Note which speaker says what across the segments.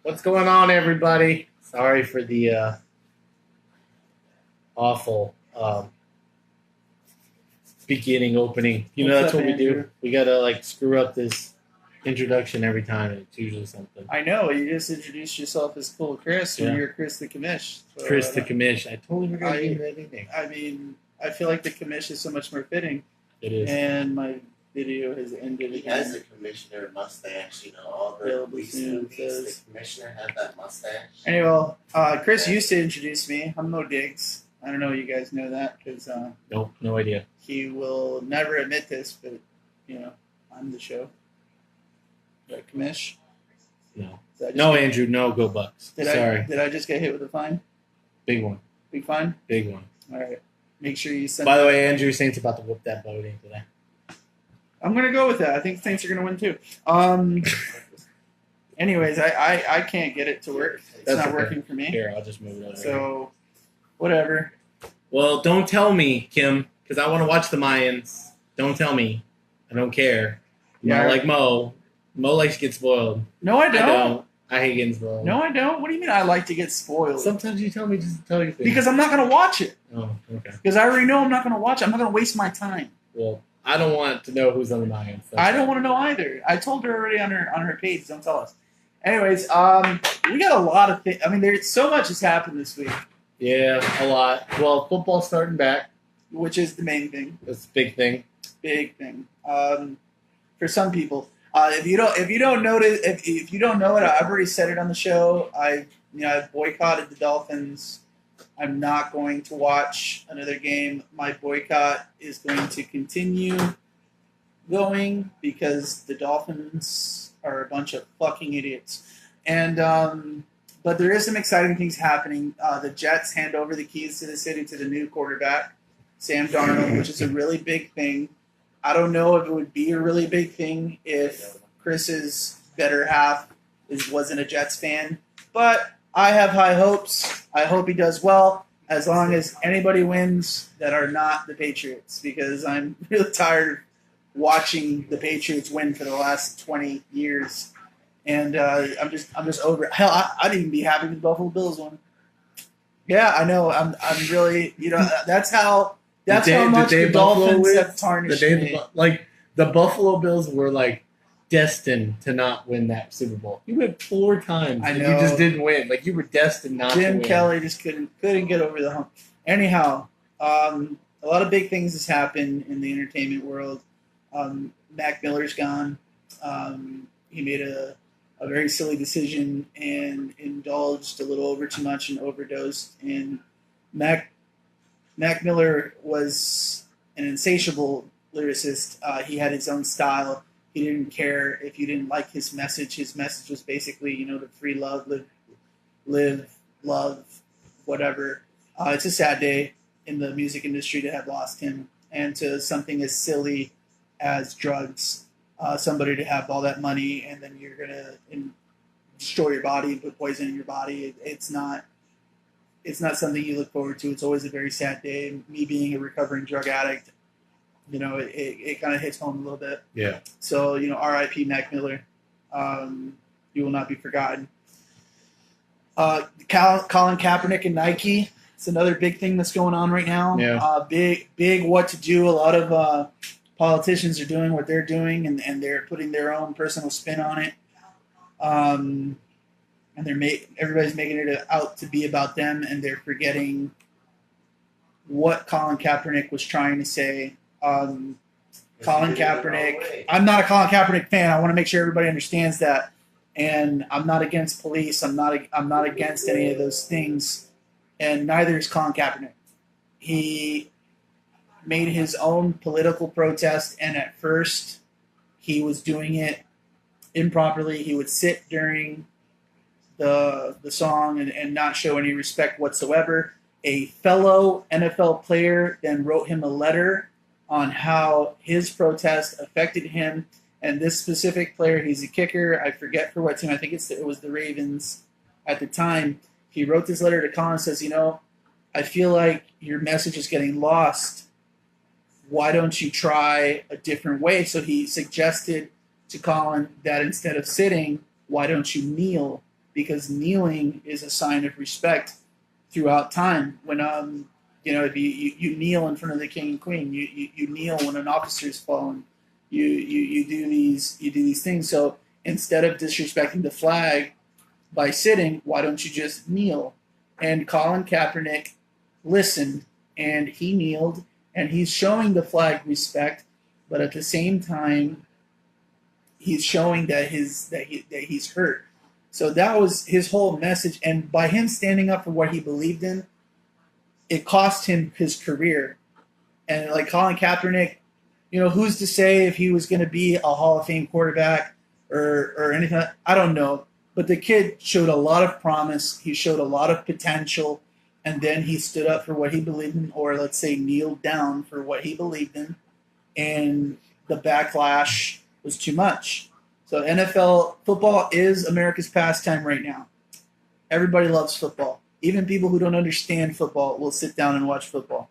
Speaker 1: What's going on, everybody? Sorry for the awful beginning opening. You know,
Speaker 2: What's
Speaker 1: that's
Speaker 2: up,
Speaker 1: what we do.
Speaker 2: Andrew?
Speaker 1: We gotta like screw up this introduction every time, and it's usually something.
Speaker 2: I know you just introduced yourself as Cool Chris when
Speaker 1: Yeah.
Speaker 2: you're Chris the Commish. So,
Speaker 1: Chris the Commish. I totally forgot to give that nickname.
Speaker 2: I mean, I feel like the Commish is so much more fitting.
Speaker 1: It is.
Speaker 2: And my video has ended
Speaker 3: He
Speaker 2: again.
Speaker 3: has a commissioner mustache, you know, all the
Speaker 2: Available
Speaker 3: police
Speaker 2: soon,
Speaker 3: movies,
Speaker 2: says.
Speaker 3: the commissioner had that mustache.
Speaker 2: Anyway, Chris used to introduce me. I'm no Diggs. I don't know if you guys know that because
Speaker 1: Nope, no idea.
Speaker 2: he will never admit this, but you know, I'm the show. Right, Commish?
Speaker 1: No.
Speaker 2: Did I just
Speaker 1: No,
Speaker 2: get-
Speaker 1: Andrew, no, go Bucks. Sorry.
Speaker 2: Did I just get hit with a fine?
Speaker 1: Big one.
Speaker 2: Big fine?
Speaker 1: Big one.
Speaker 2: All right. Make sure you send.
Speaker 1: By the way, Andrew Saint's about to whoop that voting today.
Speaker 2: I'm gonna go with that. I think the Saints are gonna win too. Anyways, I can't get it to work. It's
Speaker 1: That's
Speaker 2: not
Speaker 1: okay.
Speaker 2: working for me.
Speaker 1: Here, I'll just move it over. here.
Speaker 2: So, whatever.
Speaker 1: Well, don't tell me, Kim, because I want to watch the Mayans. Don't tell me. I don't care.
Speaker 2: Yeah.
Speaker 1: Not like Mo. Mo likes to get spoiled.
Speaker 2: No, I don't.
Speaker 1: I hate getting spoiled.
Speaker 2: No, I don't. What do you mean? I like to get spoiled?
Speaker 1: Sometimes you tell me just to tell you things.
Speaker 2: Because I'm not gonna watch it.
Speaker 1: Oh, okay.
Speaker 2: Because I already know I'm not gonna watch it. I'm not gonna waste my time.
Speaker 1: Well, I don't want to know who's on the Mayans.
Speaker 2: I don't want to know either. I told her already on her page. Don't tell us. Anyways, we got a lot of things. I mean, there's so much has happened this week,
Speaker 1: Yeah, a lot. Well, football's starting back.
Speaker 2: which is the main thing.
Speaker 1: That's a big thing.
Speaker 2: Big thing. For some people, if you don't notice, if you don't know it, I've already said it on the show. I've boycotted the Dolphins. I'm not going to watch another game. My boycott is going to continue going because the Dolphins are a bunch of fucking idiots. And but there is some exciting things happening. The Jets hand over the keys to the city to the new quarterback, Sam Darnold, which is a really big thing. I don't know if it would be a really big thing if Chris's better half wasn't a Jets fan, but I have high hopes. I hope he does well, as long as anybody wins that are not the Patriots, because I'm really tired of watching the Patriots win for the last 20 years, and I'm just over it. Hell, I'd even be happy if the Buffalo Bills won. Yeah, I know. I'm really, that's how. That's how much the Dolphins have tarnished me.
Speaker 1: The Buffalo Bills were like destined to not win that Super Bowl. You went 4 times.
Speaker 2: I
Speaker 1: and
Speaker 2: know.
Speaker 1: You just didn't win. Like you were destined not to
Speaker 2: Jim
Speaker 1: win.
Speaker 2: Kelly just couldn't get over the hump. Anyhow, a lot of big things has happened in the entertainment world. Mack Miller's gone. He made a very silly decision and indulged a little over too much and overdosed. And Mack Miller was an insatiable lyricist. He had his own style. He didn't care if you didn't like his message. His message was basically, the free love, live, love, whatever. It's a sad day in the music industry to have lost him, and to something as silly as drugs. Somebody to have all that money and then you're gonna destroy your body and put poison in your body. It's not something you look forward to. It's always a very sad day. Me being a recovering drug addict, it kind of hits home a little bit.
Speaker 1: Yeah.
Speaker 2: So, R.I.P. Mack Miller. You will not be forgotten. Colin Kaepernick and Nike. It's another big thing that's going on right now.
Speaker 1: Yeah.
Speaker 2: Big what to do. A lot of politicians are doing what they're doing, and they're putting their own personal spin on it. And everybody's making it out to be about them, and they're forgetting what Colin Kaepernick was trying to say. Colin Kaepernick. I'm not a Colin Kaepernick fan. I want to make sure everybody understands that. And I'm not against police. I'm not against any of those things. And neither is Colin Kaepernick. He made his own political protest, and at first he was doing it improperly. He would sit during the song and not show any respect whatsoever. A fellow NFL player then wrote him a letter on how his protest affected him. And this specific player, he's a kicker. I forget for what team. I think it was the Ravens at the time. He wrote this letter to Colin and says, I feel like your message is getting lost. Why don't you try a different way? So he suggested to Colin that instead of sitting, why don't you kneel? because kneeling is a sign of respect throughout time. When if you kneel in front of the king and queen, you kneel when an officer's fallen. You do these things. So instead of disrespecting the flag by sitting, why don't you just kneel? And Colin Kaepernick listened, and he kneeled, and he's showing the flag respect, but at the same time, he's showing that he's hurt. So that was his whole message, and by him standing up for what he believed in, it cost him his career. And like Colin Kaepernick, who's to say if he was going to be a Hall of Fame quarterback or anything? I don't know. But the kid showed a lot of promise. He showed a lot of potential. And then he stood up for what he believed in, or let's say kneeled down for what he believed in. And the backlash was too much. So NFL football is America's pastime right now. Everybody loves football. Even people who don't understand football will sit down and watch football.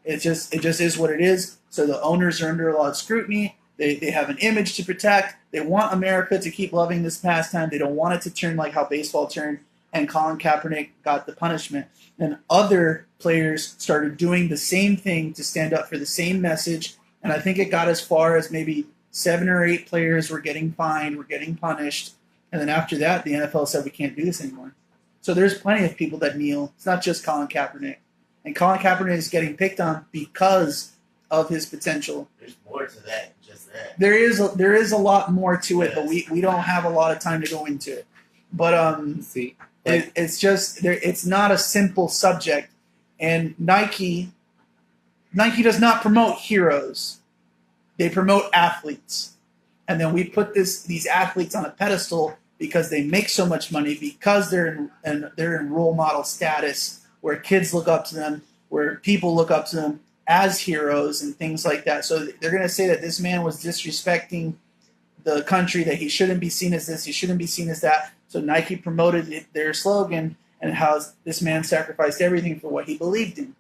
Speaker 2: It just is what it is. So the owners are under a lot of scrutiny. They have an image to protect. They want America to keep loving this pastime. They don't want it to turn like how baseball turned, and Colin Kaepernick got the punishment. Then other players started doing the same thing to stand up for the same message, and I think it got as far as maybe 7 or 8 players were getting fined, were getting punished, and then after that, the NFL said we can't do this anymore. So there's plenty of people that kneel. It's not just Colin Kaepernick. And Colin Kaepernick is getting picked on because of his potential.
Speaker 3: There's more to that than just that.
Speaker 2: There is a lot more to it, but we don't have a lot of time to go into it. But it's just it's not a simple subject. And Nike does not promote heroes. They promote athletes. And then we put these athletes on a pedestal because they make so much money, because they're in role model status, where kids look up to them, where people look up to them as heroes and things like that. So they're going to say that this man was disrespecting the country, that he shouldn't be seen as this, he shouldn't be seen as that. So Nike promoted their slogan and how this man sacrificed everything for what he believed in.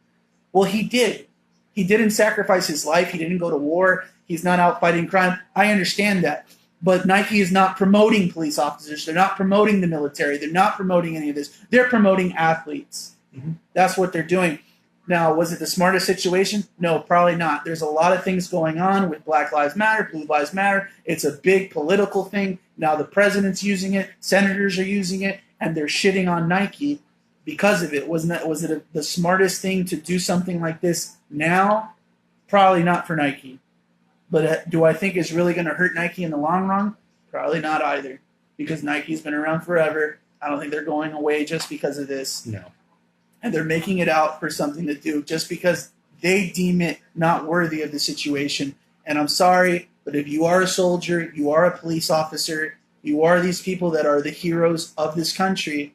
Speaker 2: Well, he did. He didn't sacrifice his life. He didn't go to war. He's not out fighting crime. I understand that. But Nike is not promoting police officers. They're not promoting the military. They're not promoting any of this. They're promoting athletes. Mm-hmm. That's what they're doing. Now, was it the smartest situation? No, probably not. There's a lot of things going on with Black Lives Matter, Blue Lives Matter. It's a big political thing. Now the president's using it, senators are using it, and they're shitting on Nike because of it. Was it the smartest thing to do something like this now? Probably not for Nike. But do I think it's really going to hurt Nike in the long run? Probably not either, because Nike's been around forever. I don't think they're going away just because of this.
Speaker 1: No.
Speaker 2: And they're making it out for something to do just because they deem it not worthy of the situation. And I'm sorry, but if you are a soldier, you are a police officer, you are these people that are the heroes of this country,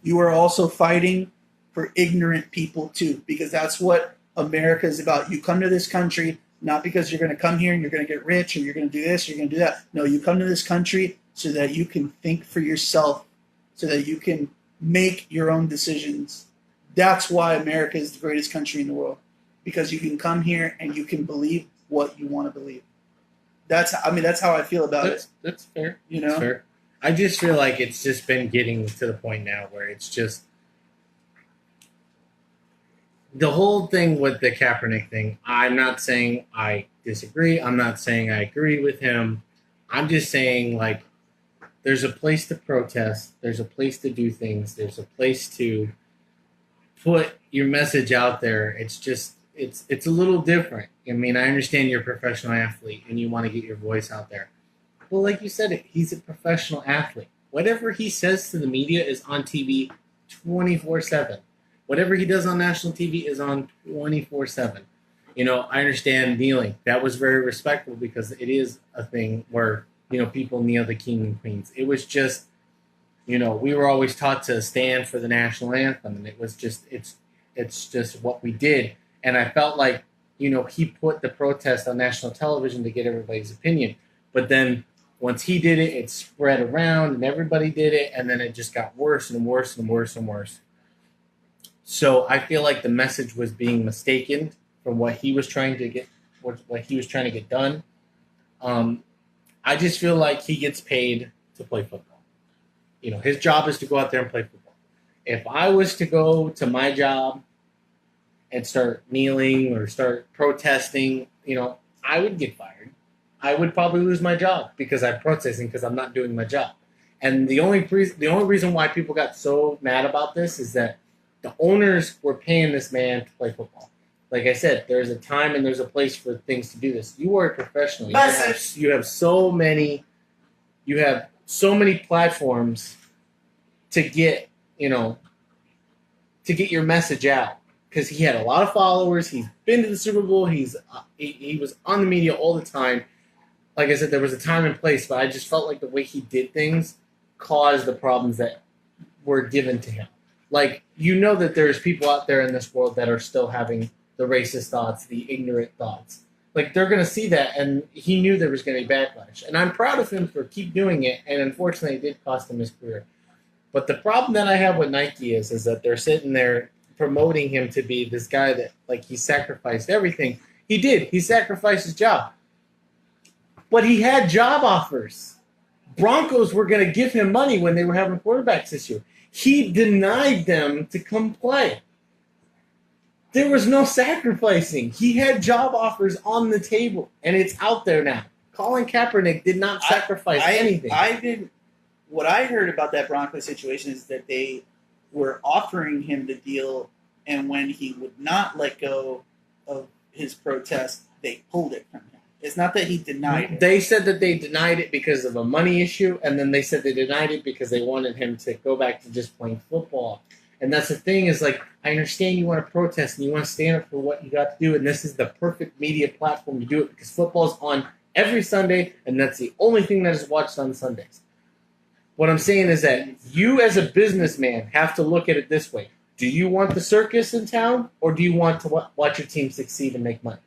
Speaker 2: you are also fighting for ignorant people too, because that's what America is about. You come to this country not because you're going to come here and you're going to get rich or you're going to do this or you're going to do that. No, you come to this country so that you can think for yourself, so that you can make your own decisions. That's why America is the greatest country in the world, because you can come here and you can believe what you want to believe. That's how I feel about it.
Speaker 1: That's fair.
Speaker 2: That's
Speaker 1: fair. I just feel like it's just been getting to the point now where it's just the whole thing with the Kaepernick thing. I'm not saying I disagree. I'm not saying I agree with him. I'm just saying, like, there's a place to protest. There's a place to do things. There's a place to put your message out there. It's just it's a little different. I mean, I understand you're a professional athlete and you want to get your voice out there. Well, like you said, he's a professional athlete. Whatever he says to the media is on TV 24/7. Whatever he does on national TV is on 24/7. I understand kneeling. That was very respectful because it is a thing where, people kneel the king and queens. It was just, we were always taught to stand for the national anthem, and it was just, it's just what we did. And I felt like, he put the protest on national television to get everybody's opinion. But then once he did it, it spread around and everybody did it. And then it just got worse and worse and worse and worse. So I feel like the message was being mistaken from what he was trying to get, what he was trying to get done. I just feel like he gets paid to play football. his job is to go out there and play football. If I was to go to my job and start kneeling or start protesting, I would get fired. I would probably lose my job because I'm protesting because I'm not doing my job. And the only reason why people got so mad about this is that the owners were paying this man to play football. Like I said, there's a time and there's a place for things to do this. You are a professional. You have so many platforms to get your message out. Because he had a lot of followers. He's been to the Super Bowl. He was on the media all the time. Like I said, there was a time and place, but I just felt like the way he did things caused the problems that were given to him. Like, that there's people out there in this world that are still having the racist thoughts, the ignorant thoughts. Like, they're going to see that, and he knew there was going to be backlash. And I'm proud of him for keep doing it, and unfortunately it did cost him his career. But the problem that I have with Nike is that they're sitting there promoting him to be this guy that, like, he sacrificed everything. He did. He sacrificed his job. But he had job offers. Broncos were going to give him money when they were having quarterbacks this year. He denied them to come play. There was no sacrificing. He had job offers on the table, and it's out there now. Colin Kaepernick did not sacrifice anything.
Speaker 2: What I heard about that Broncos situation is that they were offering him the deal, and when he would not let go of his protest, they pulled it from him. It's not that he denied it.
Speaker 1: They said that they denied it because of a money issue, and then they said they denied it because they wanted him to go back to just playing football. And that's the thing is, like, I understand you want to protest and you want to stand up for what you got to do, and this is the perfect media platform to do it because football's on every Sunday, and that's the only thing that is watched on Sundays. What I'm saying is that you as a businessman have to look at it this way. Do you want the circus in town, or do you want to watch your team succeed and make money?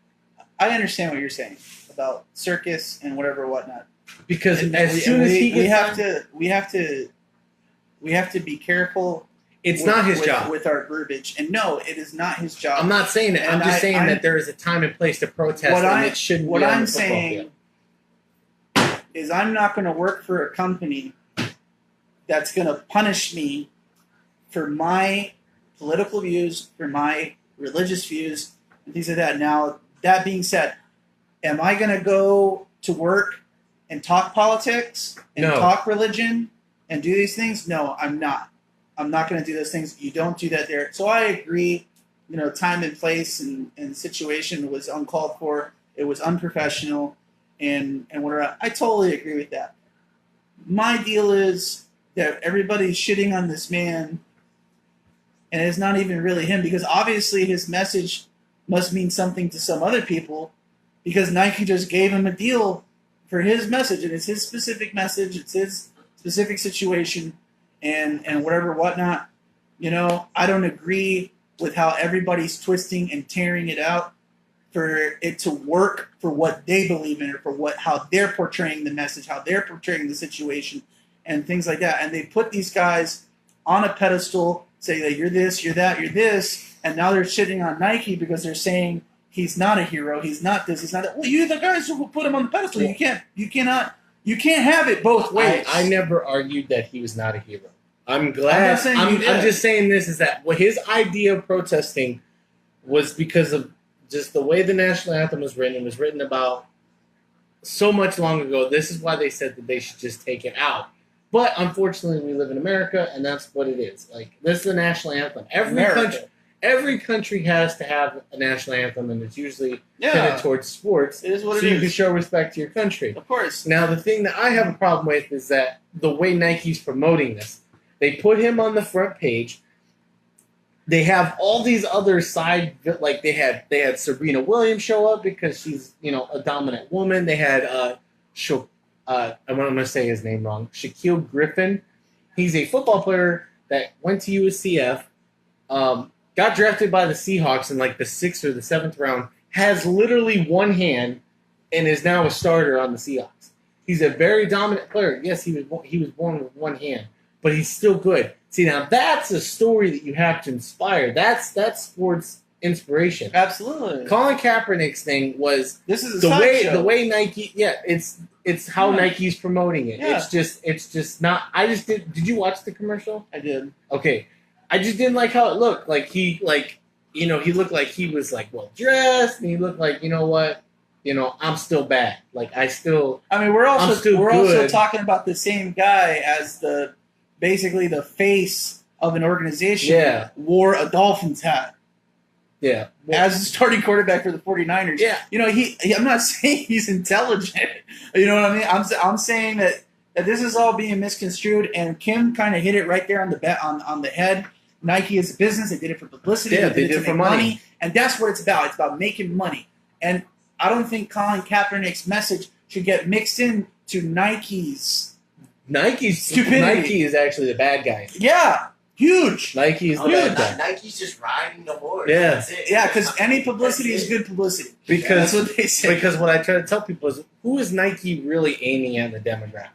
Speaker 2: I understand what you're saying about circus and whatnot.
Speaker 1: Because as soon as he gets
Speaker 2: we have to be careful.
Speaker 1: It's not his job
Speaker 2: with our verbiage, and no, it is not his job.
Speaker 1: I'm not saying that. I'm just saying that there is a time and place to protest, and it shouldn't.
Speaker 2: What I'm saying is, I'm not going to work for a company that's going to punish me for my political views, for my religious views, and things like that. Now, that being said, am I going to go to work and talk politics and talk religion and do these things? No, I'm not. I'm not going to do those things. You don't do that there. So I agree, time and place and situation was uncalled for. It was unprofessional and whatever. I totally agree with that. My deal is that everybody's shitting on this man, and it's not even really him, because obviously his message must mean something to some other people, because Nike just gave him a deal for his message, and it's his specific message, it's his specific situation, and whatnot. I don't agree with how everybody's twisting and tearing it out for it to work for what they believe in, or for how they're portraying the message, how they're portraying the situation, and things like that. And they put these guys on a pedestal, say that you're this, you're that, you're this, and now they're shitting on Nike because they're saying he's not a hero, he's not this, he's not that. Well, you're the guys who put him on the pedestal. You can't have it both ways.
Speaker 1: I never argued that he was not a hero. I'm glad. I'm just saying this is that his idea of protesting was because of just the way the national anthem was written. It was written about so much long ago. This is why they said that they should just take it out. But unfortunately, we live in America, and that's what it is. Like, this is the national anthem. Every country has to have a national anthem, and it's usually headed towards sports.
Speaker 2: It is what
Speaker 1: so
Speaker 2: it
Speaker 1: you
Speaker 2: is.
Speaker 1: can show respect to your country.
Speaker 2: Of course.
Speaker 1: Now, the thing that I have a problem with is that the way Nike's promoting this. They put him on the front page. They have all these other side, like they had Serena Williams show up because she's a dominant woman. They had I'm going to say his name wrong, Shaquille Griffin. He's a football player that went to USCF, got drafted by the Seahawks in like the 6th or the 7th round. Has literally one hand and is now a starter on the Seahawks. He's a very dominant player. Yes, he was born with one hand, but he's still good. See, now that's a story that you have to inspire. That's sports inspiration.
Speaker 2: Absolutely.
Speaker 1: Colin Kaepernick's thing was
Speaker 2: This is a
Speaker 1: the
Speaker 2: sideshow.
Speaker 1: way Nike. Yeah, it's how
Speaker 2: Yeah.
Speaker 1: Nike's promoting it.
Speaker 2: Yeah.
Speaker 1: It's just not. I just did. Did you watch the commercial?
Speaker 2: I did.
Speaker 1: Okay, I just didn't like how it looked. Like he looked like he was like well dressed, and he looked like I'm still bad. Like I
Speaker 2: mean, we're also
Speaker 1: good.
Speaker 2: talking about the same guy as basically the face of an organization.
Speaker 1: Yeah.
Speaker 2: Wore a Dolphins hat
Speaker 1: yeah.
Speaker 2: as the starting quarterback for the 49ers.
Speaker 1: Yeah.
Speaker 2: I'm not saying he's intelligent. You know what I mean? I'm saying that this is all being misconstrued, and Kim kind of hit it right there on the head. Nike is a business. They did it for publicity.
Speaker 1: Yeah,
Speaker 2: they
Speaker 1: did
Speaker 2: it
Speaker 1: it
Speaker 2: to
Speaker 1: for
Speaker 2: make
Speaker 1: money.
Speaker 2: And that's what it's about. It's about making money. And I don't think Colin Kaepernick's message should get mixed in to Nike's stupidity.
Speaker 1: Nike is actually the bad guy.
Speaker 2: Yeah, huge.
Speaker 1: Nike is the bad guy.
Speaker 3: Nike's just riding the horse.
Speaker 1: Yeah.
Speaker 3: That's it.
Speaker 2: Yeah, because any publicity is good publicity.
Speaker 1: Because
Speaker 2: that's what they say.
Speaker 1: Because what I try to tell people is, who is Nike really aiming at in the demographic?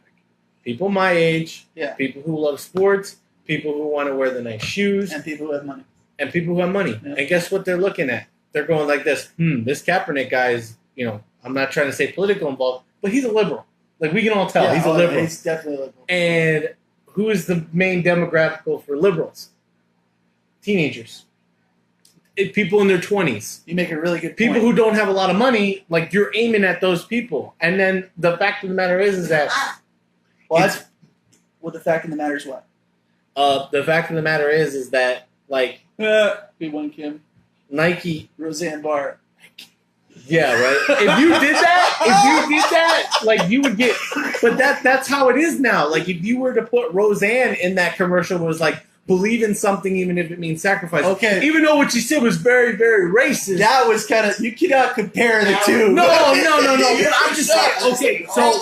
Speaker 1: People my age,
Speaker 2: Yeah.
Speaker 1: people who love sports, people who want to wear the nice shoes,
Speaker 2: And people who have money.
Speaker 1: and people who have money.
Speaker 2: Yeah.
Speaker 1: And guess what they're looking at? They're going like this. This Kaepernick guy is, I'm not trying to say political involved, but he's a liberal. Like we can all tell, he's a liberal.
Speaker 2: He's definitely a liberal.
Speaker 1: And who is the main demographic for liberals? Teenagers. People in their 20s.
Speaker 2: You make a really good point.
Speaker 1: People who don't have a lot of money, like you're aiming at those people. And then the fact of the matter is that
Speaker 2: the fact of the matter is what?
Speaker 1: the fact of the matter is that like
Speaker 2: We won Kim.
Speaker 1: Nike,
Speaker 2: Roseanne Barr.
Speaker 1: yeah, right. If you did that, like you would get. But that's how it is now. Like if you were to put Roseanne in that commercial, it was like believe in something even if it means sacrifice.
Speaker 2: Okay.
Speaker 1: Even though what she said was very, very racist.
Speaker 2: That was kind of, you cannot compare the two.
Speaker 1: No. But I'm just saying. Okay, so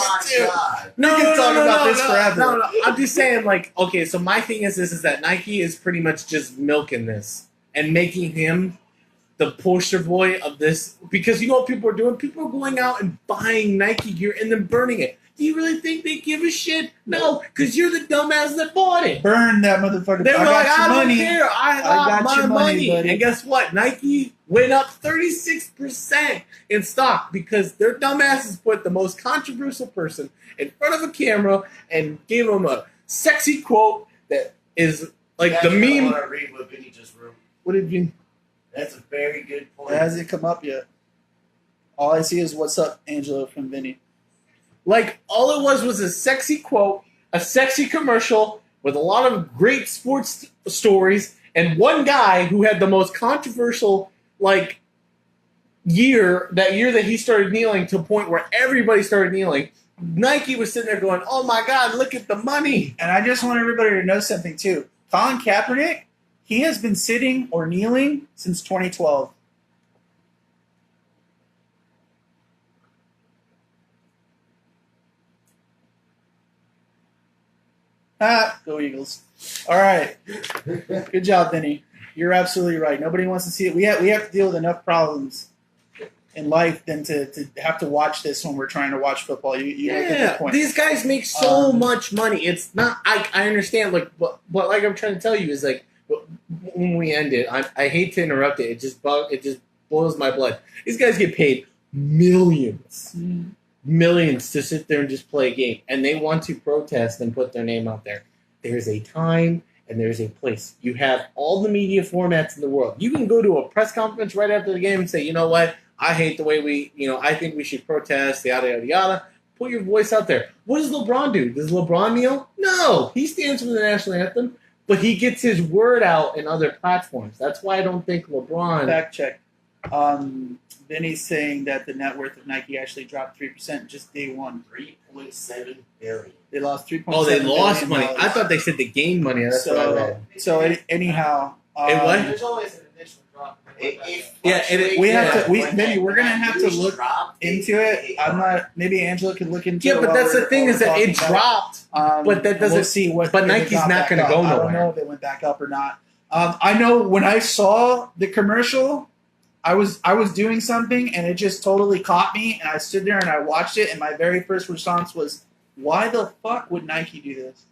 Speaker 3: God.
Speaker 1: no,
Speaker 2: We can talk about this
Speaker 1: no,
Speaker 2: forever.
Speaker 1: No, I'm just saying, like, okay. So my thing is this: is that Nike is pretty much just milking this and making him the poster boy of this, because you know what people are doing? People are going out and buying Nike gear and then burning it. Do you really think they give a shit? No, because you're the dumbass that bought it.
Speaker 2: Burn that motherfucker.
Speaker 1: They were like, I don't
Speaker 2: money.
Speaker 1: care. I got my
Speaker 2: your
Speaker 1: money.
Speaker 2: buddy.
Speaker 1: And guess what? Nike went up 36% in stock because their dumbasses put the most controversial person in front of a camera and gave him a sexy quote that is like the
Speaker 3: I
Speaker 1: meme.
Speaker 3: want to read what Vinny just wrote.
Speaker 1: What did you?
Speaker 3: That's a very good point.
Speaker 2: It hasn't come up yet. All I see is "What's up, Angelo" from Vinny.
Speaker 1: Like, all it was a sexy quote, a sexy commercial with a lot of great sports stories, and one guy who had the most controversial, like, year that he started kneeling to a point where everybody started kneeling. Nike was sitting there going, oh my God, look at the money.
Speaker 2: And I just want everybody to know something, too. Colin Kaepernick, he has been sitting or kneeling since 2012. Go Eagles. All right. Good job, Vinny. You're absolutely right. Nobody wants to see it. We have to deal with enough problems in life than to have to watch this when we're trying to watch football. You make a good point.
Speaker 1: These guys make so much money. It's not. I understand. Like, but like I'm trying to tell you is like when we end it. I hate to interrupt it. It just boils my blood. These guys get paid millions to sit there and just play a game, and they want to protest and put their name out there. There's a time and there's a place. You have all the media formats in the world. You can go to a press conference right after the game and say, you know what, I hate the way I think we should protest, yada, yada, yada. Put your voice out there. What does LeBron do? Does LeBron kneel? No. He stands for the national anthem, but he gets his word out in other platforms. That's why I don't think LeBron...
Speaker 2: Fact check. Vinny's saying that the net worth of Nike actually dropped 3% just day one.
Speaker 3: 3.7 billion.
Speaker 2: They lost 3.7
Speaker 1: Oh, they lost
Speaker 2: billion
Speaker 1: money.
Speaker 2: dollars.
Speaker 1: I thought they said they gained money. That's what I read.
Speaker 2: So anyhow,
Speaker 1: What?
Speaker 3: There's always an initial drop.
Speaker 2: Vinny, we're gonna have to look into it. I'm not. Maybe Angela can look into it.
Speaker 1: Yeah, but that's the thing is that it dropped. But that doesn't.
Speaker 2: We'll see what.
Speaker 1: But
Speaker 2: if it
Speaker 1: Nike's
Speaker 2: got
Speaker 1: not
Speaker 2: back
Speaker 1: going to
Speaker 2: up.
Speaker 1: go
Speaker 2: I don't know
Speaker 1: nowhere.
Speaker 2: if it went back up or not. I know when I saw the commercial, I was doing something and it just totally caught me, and I stood there and I watched it, and my very first response was, "Why the fuck would Nike do this?"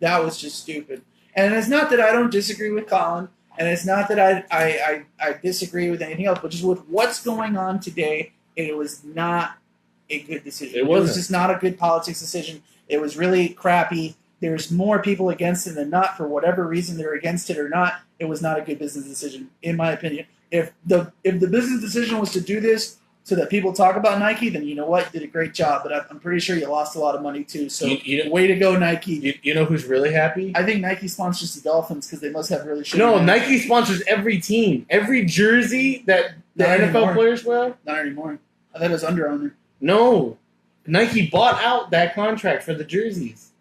Speaker 2: That was just stupid. And it's not that I don't disagree with Colin, And it's not that I disagree with anything else, but just with what's going on today, it was not a good decision.
Speaker 1: It
Speaker 2: was
Speaker 1: wasn't.
Speaker 2: just not a good politics decision. It was really crappy. There's more people against it than not. For whatever reason they're against it or not, it was not a good business decision, in my opinion. If the business decision was to do this so that people talk about Nike, then you know what? You did a great job. But I'm pretty sure you lost a lot of money too. So way to go, Nike.
Speaker 1: You know who's really happy?
Speaker 2: I think Nike sponsors the Dolphins because they must have really shitty
Speaker 1: No,
Speaker 2: management.
Speaker 1: Nike sponsors every team. Every jersey that the
Speaker 2: Not
Speaker 1: NFL
Speaker 2: anymore.
Speaker 1: players wear.
Speaker 2: Not anymore. I thought it was Under Armour.
Speaker 1: No. Nike bought out that contract for the jerseys.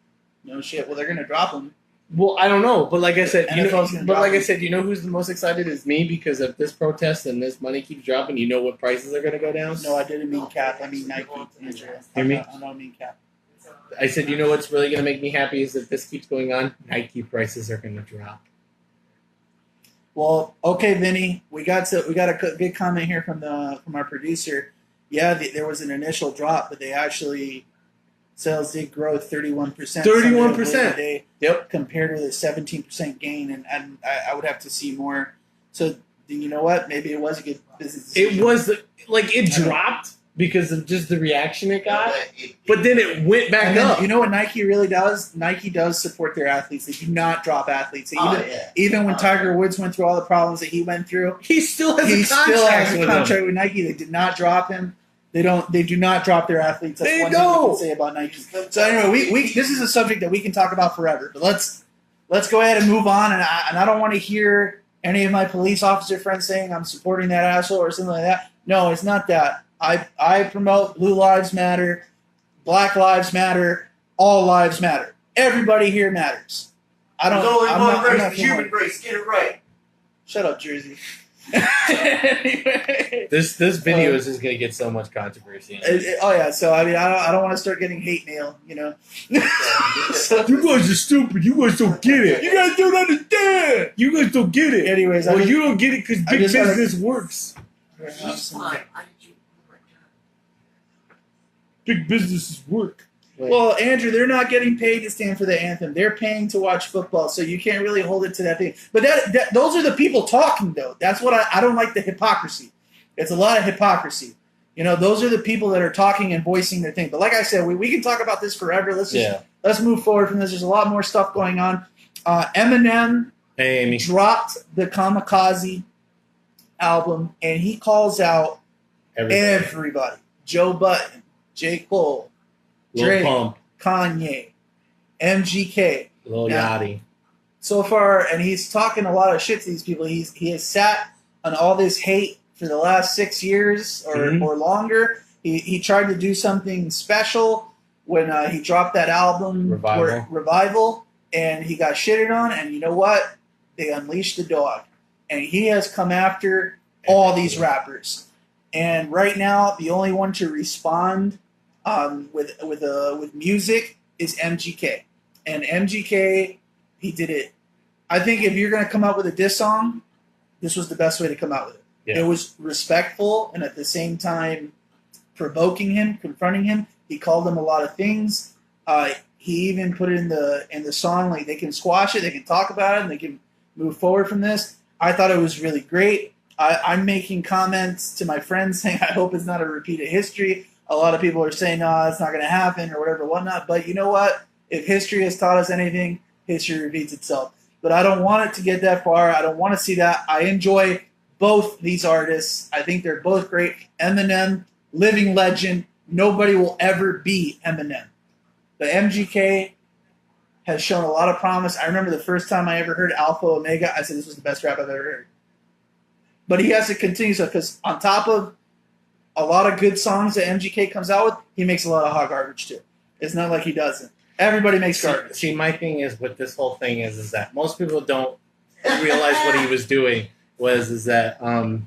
Speaker 2: No shit. Well, they're gonna drop them.
Speaker 1: Well, I don't know, but like I said,
Speaker 2: NFL's gonna drop them.
Speaker 1: you know who's the most excited is me because of this protest and this money keeps dropping. You know what prices are going to go down?
Speaker 2: No, I didn't mean Cap. I mean Nike. Andrew.
Speaker 1: Hear me?
Speaker 2: I don't mean Cap.
Speaker 1: I said, you know what's really going to make me happy is if this keeps going on, Nike prices are going to drop.
Speaker 2: Well, okay, Vinny. We got a good comment here from our producer. Yeah, there was an initial drop, but they actually sales did grow 31%.
Speaker 1: 31%. Yep.
Speaker 2: Compared with a 17% gain, and I would have to see more. So you know what? Maybe it was a good business decision.
Speaker 1: It was like it dropped because of just the reaction it got, but then it went back
Speaker 2: And then,
Speaker 1: up.
Speaker 2: you know what Nike really does? Nike does support their athletes. They do not drop athletes. Even when Tiger Woods went through all the problems that he went through,
Speaker 1: He still has
Speaker 2: he
Speaker 1: a contract
Speaker 2: still has a
Speaker 1: with
Speaker 2: contract
Speaker 1: them.
Speaker 2: with Nike. They did not drop him. They do not drop their athletes. That's
Speaker 1: They
Speaker 2: one thing we
Speaker 1: don't.
Speaker 2: can say about Nike. So anyway, we this is a subject that we can talk about forever. But let's go ahead and move on. And I don't want to hear any of my police officer friends saying I'm supporting that asshole or something like that. No, it's not that. I promote Blue Lives Matter, Black Lives Matter, all lives matter. Everybody here matters. I don't.
Speaker 3: There's only
Speaker 2: I'm
Speaker 3: one
Speaker 2: not- I'm
Speaker 3: race,
Speaker 2: not
Speaker 3: the
Speaker 2: for
Speaker 3: human
Speaker 2: one.
Speaker 3: race. Get it right.
Speaker 2: Shut up, Jersey. Anyway.
Speaker 1: This video is just going to get so much controversy.
Speaker 2: Oh yeah, so I mean, I don't want to start getting hate mail, you know. So,
Speaker 1: You guys are stupid. You guys don't get it.
Speaker 2: you guys don't understand.
Speaker 1: You guys don't get it.
Speaker 2: Anyways,
Speaker 1: Well, you don't get it because
Speaker 2: I
Speaker 1: big
Speaker 2: just gotta-
Speaker 1: business works. Big businesses work.
Speaker 2: Well, Andrew, they're not getting paid to stand for the anthem. They're paying to watch football, so you can't really hold it to that thing. But those are the people talking, though. That's what I don't like, the hypocrisy. It's a lot of hypocrisy. You know, those are the people that are talking and voicing their thing. But like I said, we can talk about this forever. Let's move forward from this. There's a lot more stuff going on. Eminem
Speaker 1: Hey, Amy.
Speaker 2: dropped the Kamikaze album, and he calls out everybody. Joe Budden, J. Cole,
Speaker 1: Lil
Speaker 2: Drake,
Speaker 1: Pump,
Speaker 2: Kanye, MGK.
Speaker 1: Lil
Speaker 2: Yeah.
Speaker 1: Yachty.
Speaker 2: So far, and he's talking a lot of shit to these people. He has sat on all this hate for the last 6 years or longer. He tried to do something special when he dropped that album, Revival, and he got shitted on. And you know what? They unleashed the dog. And he has come after all these rappers. And right now, the only one to respond with music is MGK. And MGK, he did it. I think if you're going to come out with a diss song, this was the best way to come out with it.
Speaker 1: Yeah.
Speaker 2: It was respectful and at the same time provoking him, confronting him. He called him a lot of things. He even put it in the song, like they can squash it, they can talk about it, and they can move forward from this. I thought it was really great. I'm making comments to my friends saying I hope it's not a repeat of history. A lot of people are saying, no, it's not going to happen or whatever, whatnot. But you know what? If history has taught us anything, history repeats itself. But I don't want it to get that far. I don't want to see that. I enjoy both these artists. I think they're both great. Eminem, living legend. Nobody will ever be Eminem. But MGK has shown a lot of promise. I remember the first time I ever heard Alpha Omega, I said this was the best rap I've ever heard. But he has to continue so because on top of a lot of good songs that MGK comes out with, he makes a lot of hot garbage too. It's not like he doesn't. Everybody makes garbage.
Speaker 1: See, my thing is with this whole thing is that most people don't realize what he was doing is that MGK,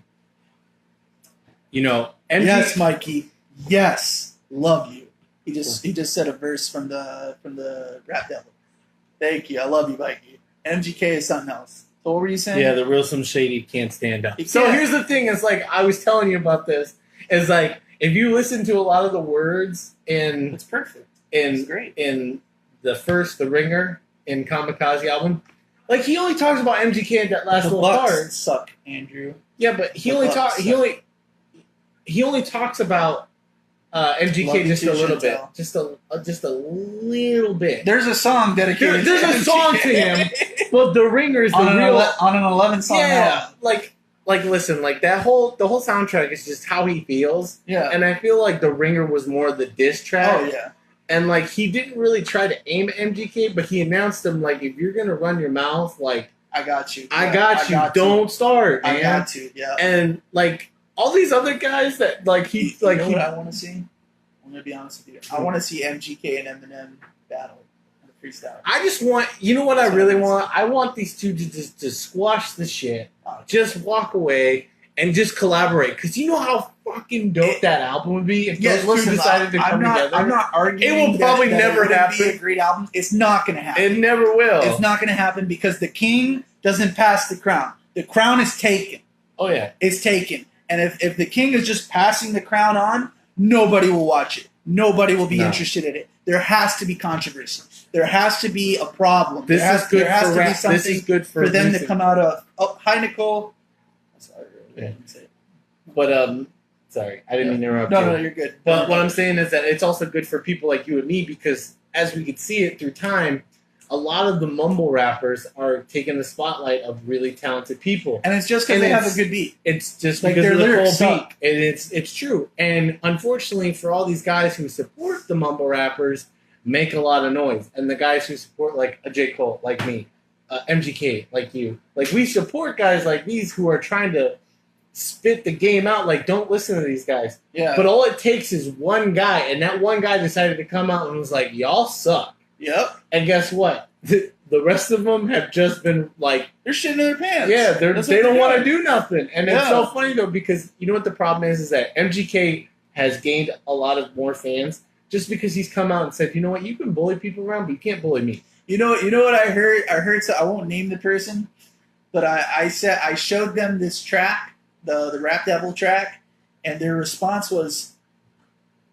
Speaker 2: Yes, Mikey. Yes, love you. He just said a verse from the Rap Devil. Thank you. I love you, Mikey. MGK is something else. So what were you saying?
Speaker 1: Yeah, the real Slim Shady can't stand up.
Speaker 2: He
Speaker 1: So
Speaker 2: can't.
Speaker 1: here's the thing: is like I was telling you about this. Is like if you listen to a lot of the words in
Speaker 2: It's perfect. It's great.
Speaker 1: in the Ringer in Kamikaze album, Like he only talks about MGK in that last
Speaker 2: The
Speaker 1: little
Speaker 2: Bucks
Speaker 1: part.
Speaker 2: suck, Andrew.
Speaker 1: Yeah, but he
Speaker 2: The
Speaker 1: only
Speaker 2: Bucks
Speaker 1: talks.
Speaker 2: suck.
Speaker 1: He only talks about
Speaker 2: Love
Speaker 1: MGK
Speaker 2: you
Speaker 1: just
Speaker 2: too,
Speaker 1: a little bit,
Speaker 2: Chantel.
Speaker 1: just a little bit.
Speaker 2: There's a song dedicated.
Speaker 1: There's
Speaker 2: to
Speaker 1: a song to him. But the Ringer is the
Speaker 2: on an
Speaker 1: real.
Speaker 2: on an 11 song
Speaker 1: Yeah,
Speaker 2: album.
Speaker 1: like listen, like the whole soundtrack is just how he feels,
Speaker 2: Yeah.
Speaker 1: and I feel like the Ringer was more the diss track.
Speaker 2: Oh yeah.
Speaker 1: And like he didn't really try to aim at MGK, but he announced him like, if you're gonna run your mouth, like
Speaker 2: I got you.
Speaker 1: I
Speaker 2: Yeah,
Speaker 1: got you, don't start, man.
Speaker 2: I got to. Yeah.
Speaker 1: And like all these other guys that like he
Speaker 2: You
Speaker 1: like
Speaker 2: know
Speaker 1: he,
Speaker 2: what I want to see? I'm gonna be honest with you. I want to see MGK and Eminem battle in the freestyle.
Speaker 1: I just want, you know what I really want? I want these two to just to squash the shit, just walk away and just collaborate. Because you know how fucking dope that album would be if those two decided to come together.
Speaker 2: I'm not arguing.
Speaker 1: It will probably
Speaker 2: that
Speaker 1: never
Speaker 2: it wouldn't
Speaker 1: happen.
Speaker 2: Be a great album. It's not gonna happen.
Speaker 1: It never will.
Speaker 2: It's not gonna happen because the king doesn't pass the crown. The crown is taken.
Speaker 1: Oh yeah,
Speaker 2: It's taken. And if the king is just passing the crown on, nobody will watch it. Nobody will be interested in it. There has to be controversy. There has to be a problem.
Speaker 1: This is good
Speaker 2: there has
Speaker 1: for
Speaker 2: to be
Speaker 1: rap.
Speaker 2: something
Speaker 1: This is good for
Speaker 2: them
Speaker 1: music.
Speaker 2: to come out of. Oh, hi, Nicole. Sorry, I didn't say it.
Speaker 1: But sorry, I didn't mean to interrupt you.
Speaker 2: No, you're good.
Speaker 1: But what I'm saying is that it's also good for people like you and me because as we could see it through time, a lot of the mumble rappers are taking the spotlight of really talented people.
Speaker 2: And it's just because
Speaker 1: And
Speaker 2: they have a
Speaker 1: it's-
Speaker 2: good beat.
Speaker 1: It's just
Speaker 2: Like,
Speaker 1: because
Speaker 2: their
Speaker 1: of the
Speaker 2: lyrics
Speaker 1: full beat.
Speaker 2: suck.
Speaker 1: And it's true. And unfortunately for all these guys who support the mumble rappers, make a lot of noise. And the guys who support like a J. Cole, like me, MGK, like you. Like we support guys like these who are trying to spit the game out. Like don't listen to these guys.
Speaker 2: Yeah.
Speaker 1: But all it takes is one guy. And that one guy decided to come out and was like, y'all suck.
Speaker 2: Yep.
Speaker 1: And guess what? The rest of them have just been like,
Speaker 2: They're shitting in their pants.
Speaker 1: yeah,
Speaker 2: That's
Speaker 1: they
Speaker 2: what
Speaker 1: don't
Speaker 2: they're
Speaker 1: want to
Speaker 2: doing.
Speaker 1: do nothing. And it's so funny, though, because you know what the problem is that MGK has gained a lot of more fans just because he's come out and said, you know what, you can bully people around, but you can't bully me.
Speaker 2: You know what I heard? So I won't name the person, but I said I showed them this track, the Rap Devil track, and their response was,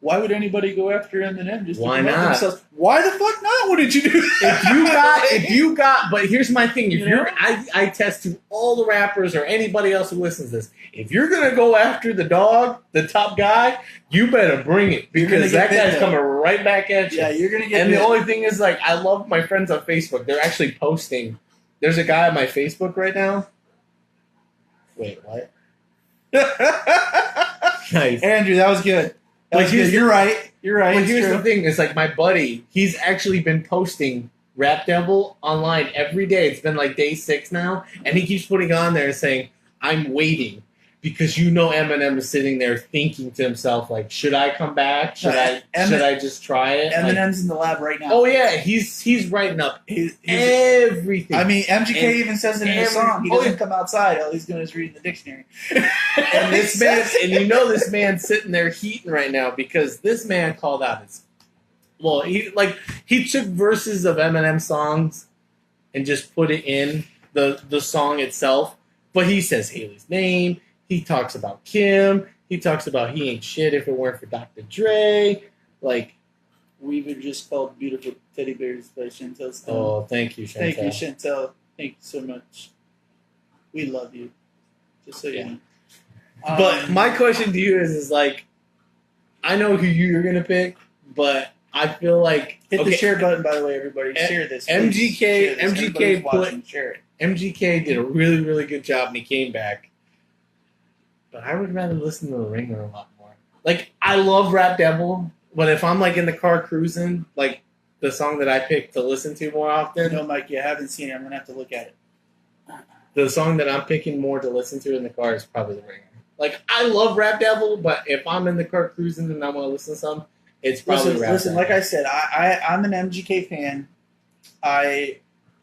Speaker 2: "Why would anybody go after Eminem? Just to
Speaker 1: Why
Speaker 2: promote
Speaker 1: not?
Speaker 2: themselves? Why the fuck not? What did you do?
Speaker 1: If you got, but here's my thing: if
Speaker 2: You
Speaker 1: you're,
Speaker 2: know?
Speaker 1: I test to all the rappers or anybody else who listens to this. If you're gonna go after the dog, the top guy, you better bring it
Speaker 2: You're gonna
Speaker 1: because
Speaker 2: get
Speaker 1: that guy's
Speaker 2: bit,
Speaker 1: coming right back at you.
Speaker 2: Yeah, you're gonna get.
Speaker 1: And the
Speaker 2: bit.
Speaker 1: only thing is, like, I love my friends on Facebook. They're actually posting. There's a guy on my Facebook right now. Wait, what? Nice.
Speaker 2: Andrew, that was good.
Speaker 1: But here's the-
Speaker 2: You're right. You're right.
Speaker 1: But
Speaker 2: It's
Speaker 1: here's
Speaker 2: true.
Speaker 1: the thing: it's like my buddy. He's actually been posting Rap Devil online every day. It's been like day 6 now, and he keeps putting on there saying, "I'm waiting." Because you know Eminem is sitting there thinking to himself, like, should I come back? Should I just try it? Like,
Speaker 2: Eminem's in the lab right now.
Speaker 1: oh yeah, he's writing up
Speaker 2: He's
Speaker 1: everything.
Speaker 2: I mean, MGK
Speaker 1: And
Speaker 2: even says it in his
Speaker 1: every-
Speaker 2: song. He
Speaker 1: oh,
Speaker 2: doesn't
Speaker 1: yeah.
Speaker 2: come outside. All he's doing is reading the dictionary.
Speaker 1: and this man, and you know this man's sitting there heating right now because this man called out his. Well, he took verses of Eminem songs and just put it in the song itself, but he says Haley's name. He talks about Kim. He talks about he ain't shit if it weren't for Dr. Dre. Like,
Speaker 2: We were just called Beautiful Teddy Bears by Chantel Stone.
Speaker 1: oh, thank you, Chantel.
Speaker 2: Thank you, Chantel. Thank you so much. We love you. Just so you know.
Speaker 1: But my question to you is like, I know who you're gonna pick, but I feel like
Speaker 2: Hit
Speaker 1: okay,
Speaker 2: the share button, by the way, everybody. Share this. please.
Speaker 1: MGK
Speaker 2: Share this.
Speaker 1: MGK
Speaker 2: Everybody's
Speaker 1: put-
Speaker 2: watching. Share it.
Speaker 1: MGK did a really, really good job and he came back. But I would rather listen to The Ringer a lot more. Like, I love Rap Devil, but if I'm like in the car cruising, like the song that I pick to listen to more often,
Speaker 2: No, Mike, you haven't seen it. I'm going to have to look at it.
Speaker 1: the song that I'm picking more to listen to in the car is probably The Ringer. Like, I love Rap Devil, but if I'm in the car cruising and I want to listen to something, it's probably Rap
Speaker 2: Listen,
Speaker 1: Devil.
Speaker 2: like I said, I'm an MGK fan.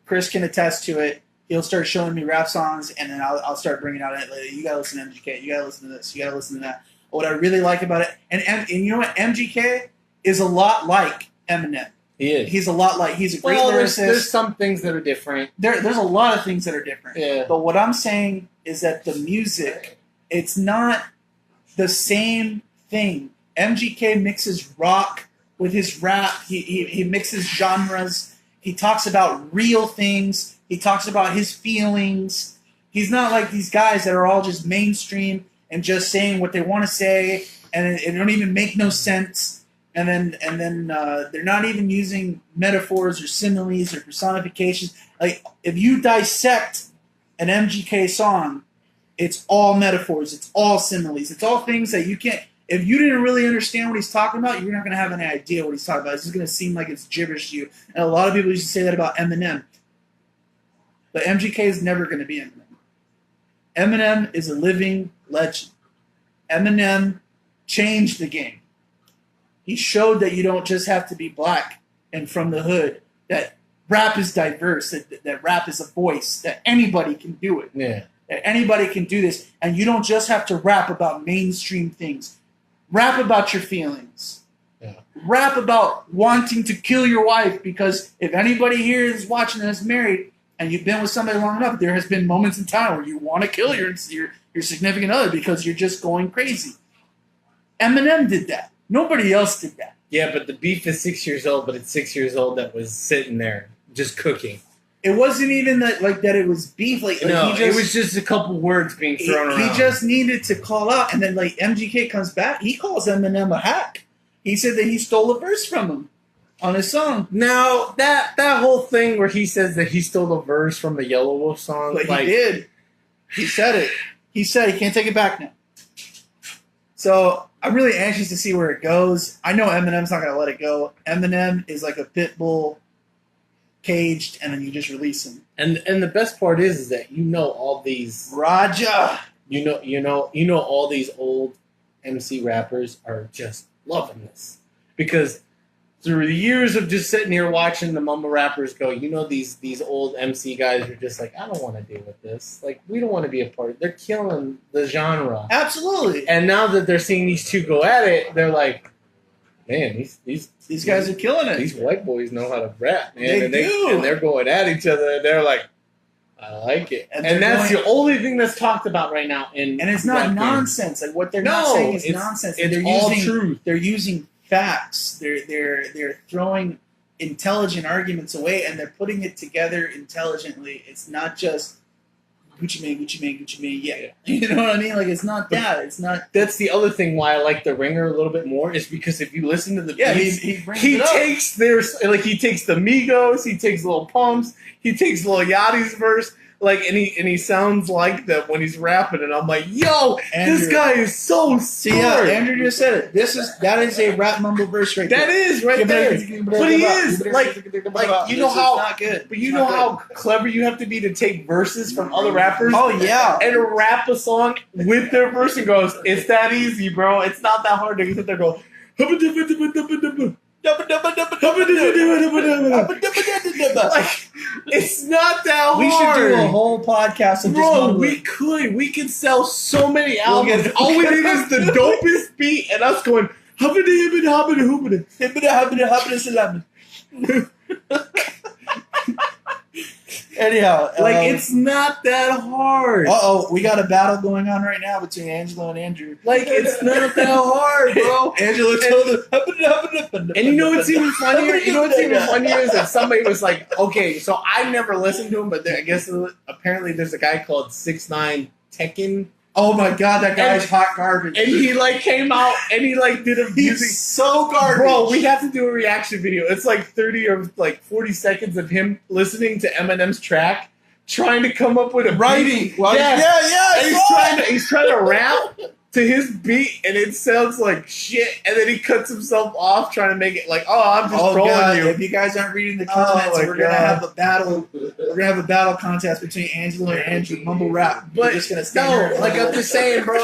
Speaker 2: Chris can attest to it. He'll start showing me rap songs, and then I'll start bringing out it later. You gotta listen to MGK. You gotta listen to this. You gotta listen to that. What I really like about it, and you know what, MGK is a lot like Eminem.
Speaker 1: He is.
Speaker 2: He's a lot like he's a great
Speaker 1: Well,
Speaker 2: lyricist.
Speaker 1: there's some things that are different.
Speaker 2: There's a lot of things that are different.
Speaker 1: Yeah.
Speaker 2: But what I'm saying is that the music, it's not the same thing. MGK mixes rock with his rap. He mixes genres. He talks about real things. He talks about his feelings. He's not like these guys that are all just mainstream and just saying what they want to say, and it don't even make no sense. And then they're not even using metaphors or similes or personifications. Like if you dissect an MGK song, it's all metaphors, it's all similes, it's all things that you can't. If you didn't really understand what he's talking about, you're not going to have any idea what he's talking about. It's just going to seem like it's gibberish to you. And a lot of people used to say that about Eminem. But MGK is never going to be Eminem. Eminem is a living legend. Eminem changed the game. He showed that you don't just have to be black and from the hood, that rap is diverse, that rap is a voice, that anybody can do it.
Speaker 1: Yeah.
Speaker 2: That anybody can do this. And you don't just have to rap about mainstream things. Rap about your feelings.
Speaker 1: Yeah. Rap
Speaker 2: about wanting to kill your wife, because if anybody here is watching and is married and you've been with somebody long enough, there has been moments in time where you want to kill your significant other because you're just going crazy. Eminem did that. Nobody else did that.
Speaker 1: Yeah, but the beef is 6 years old, but it's 6 years old that was sitting there just cooking.
Speaker 2: It wasn't even that it was beef.
Speaker 1: No, it was just a couple words being thrown around.
Speaker 2: He just needed to call out, and then MGK comes back. He calls Eminem a hack. He said that he stole a verse from him on his song.
Speaker 1: Now that whole thing where he says that he stole a verse from the Yellow Wolf song,
Speaker 2: but he did. He said it. He said he can't take it back now. So I'm really anxious to see where it goes. I know Eminem's not going to let it go. Eminem is like a pit bull, caged, and then you just release him.
Speaker 1: And the best part is that all these
Speaker 2: Raja.
Speaker 1: All these old MC rappers are just loving this, because through the years of just sitting here watching the mumble rappers go, these old MC guys are just like, I don't want to deal with this. Like, we don't want to be a part of it. They're killing the genre.
Speaker 2: Absolutely.
Speaker 1: And now that they're seeing these two go at it, they're like, man,
Speaker 2: these guys are killing it.
Speaker 1: These white boys know how to rap, man.
Speaker 2: They do.
Speaker 1: And they're going at each other. And they're like, I like it. And that's the only thing that's talked about right now. And
Speaker 2: it's not nonsense. Like, what they're not saying is nonsense.
Speaker 1: It's all truth.
Speaker 2: They're using facts. They're throwing intelligent arguments away, and they're putting it together intelligently. It's not just Gucci Mane, yeah. You know what I mean? Like, it's not that. It's not.
Speaker 1: That's the other thing why I like the Ringer a little bit more, is because if you listen to the beats,
Speaker 2: he takes
Speaker 1: he takes the Migos, he takes Lil Pumps, he takes Lil Yachty's verse, and he sounds like them when he's rapping, and I'm like, yo, Andrew, this guy is so smart.
Speaker 2: Yeah, Andrew just said it. That is a rap mumble verse right there.
Speaker 1: That is right there. But he is how not good. But how clever you have to be to take verses from other rappers.
Speaker 2: Oh yeah,
Speaker 1: and rap a song with their verse and goes, it's that easy, bro. It's not that hard to sit there and go. It's not that hard.
Speaker 2: We should do a whole podcast of
Speaker 1: Bro, we could sell so many albums. All we need is the dopest beat and us going
Speaker 2: Anyhow,
Speaker 1: it's not that hard.
Speaker 2: We got a battle going on right now between Angelo and Andrew.
Speaker 1: It's not that hard, bro.
Speaker 2: Angelo told
Speaker 1: and you know what's even funnier? Is that somebody was like, okay, so I never listened to him, but I guess apparently there's a guy called 6ix9ine Tekken.
Speaker 2: Oh my god, that guy's hot garbage.
Speaker 1: And he came out and he did a music.
Speaker 2: He's so garbage.
Speaker 1: Bro, we have to do a reaction video. It's 30 or 40 seconds of him listening to Eminem's track, trying to come up with a
Speaker 2: writing.
Speaker 1: Well,
Speaker 2: yeah.
Speaker 1: And he's trying to rap to his beat, and it sounds like shit. And then he cuts himself off trying to make it I'm just trolling you.
Speaker 2: If you guys aren't reading the comments, we're gonna have a battle. We're gonna have a battle contest between Angelo and Andrew. Mumble rap.
Speaker 1: But
Speaker 2: we're just gonna stand
Speaker 1: I'm just saying, bro.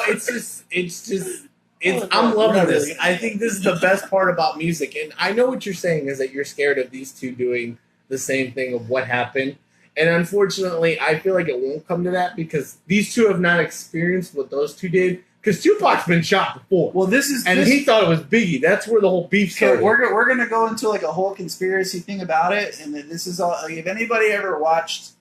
Speaker 1: I'm loving this. I think this is the best part about music, and I know what you're saying is that you're scared of these two doing the same thing of what happened. And unfortunately, I feel like it won't come to that because these two have not experienced what those two did. Because Tupac's been shot before.
Speaker 2: Well,
Speaker 1: he thought it was Biggie. That's where the whole beef started.
Speaker 2: We're gonna go into a whole conspiracy thing about it, and this is all. If anybody ever watched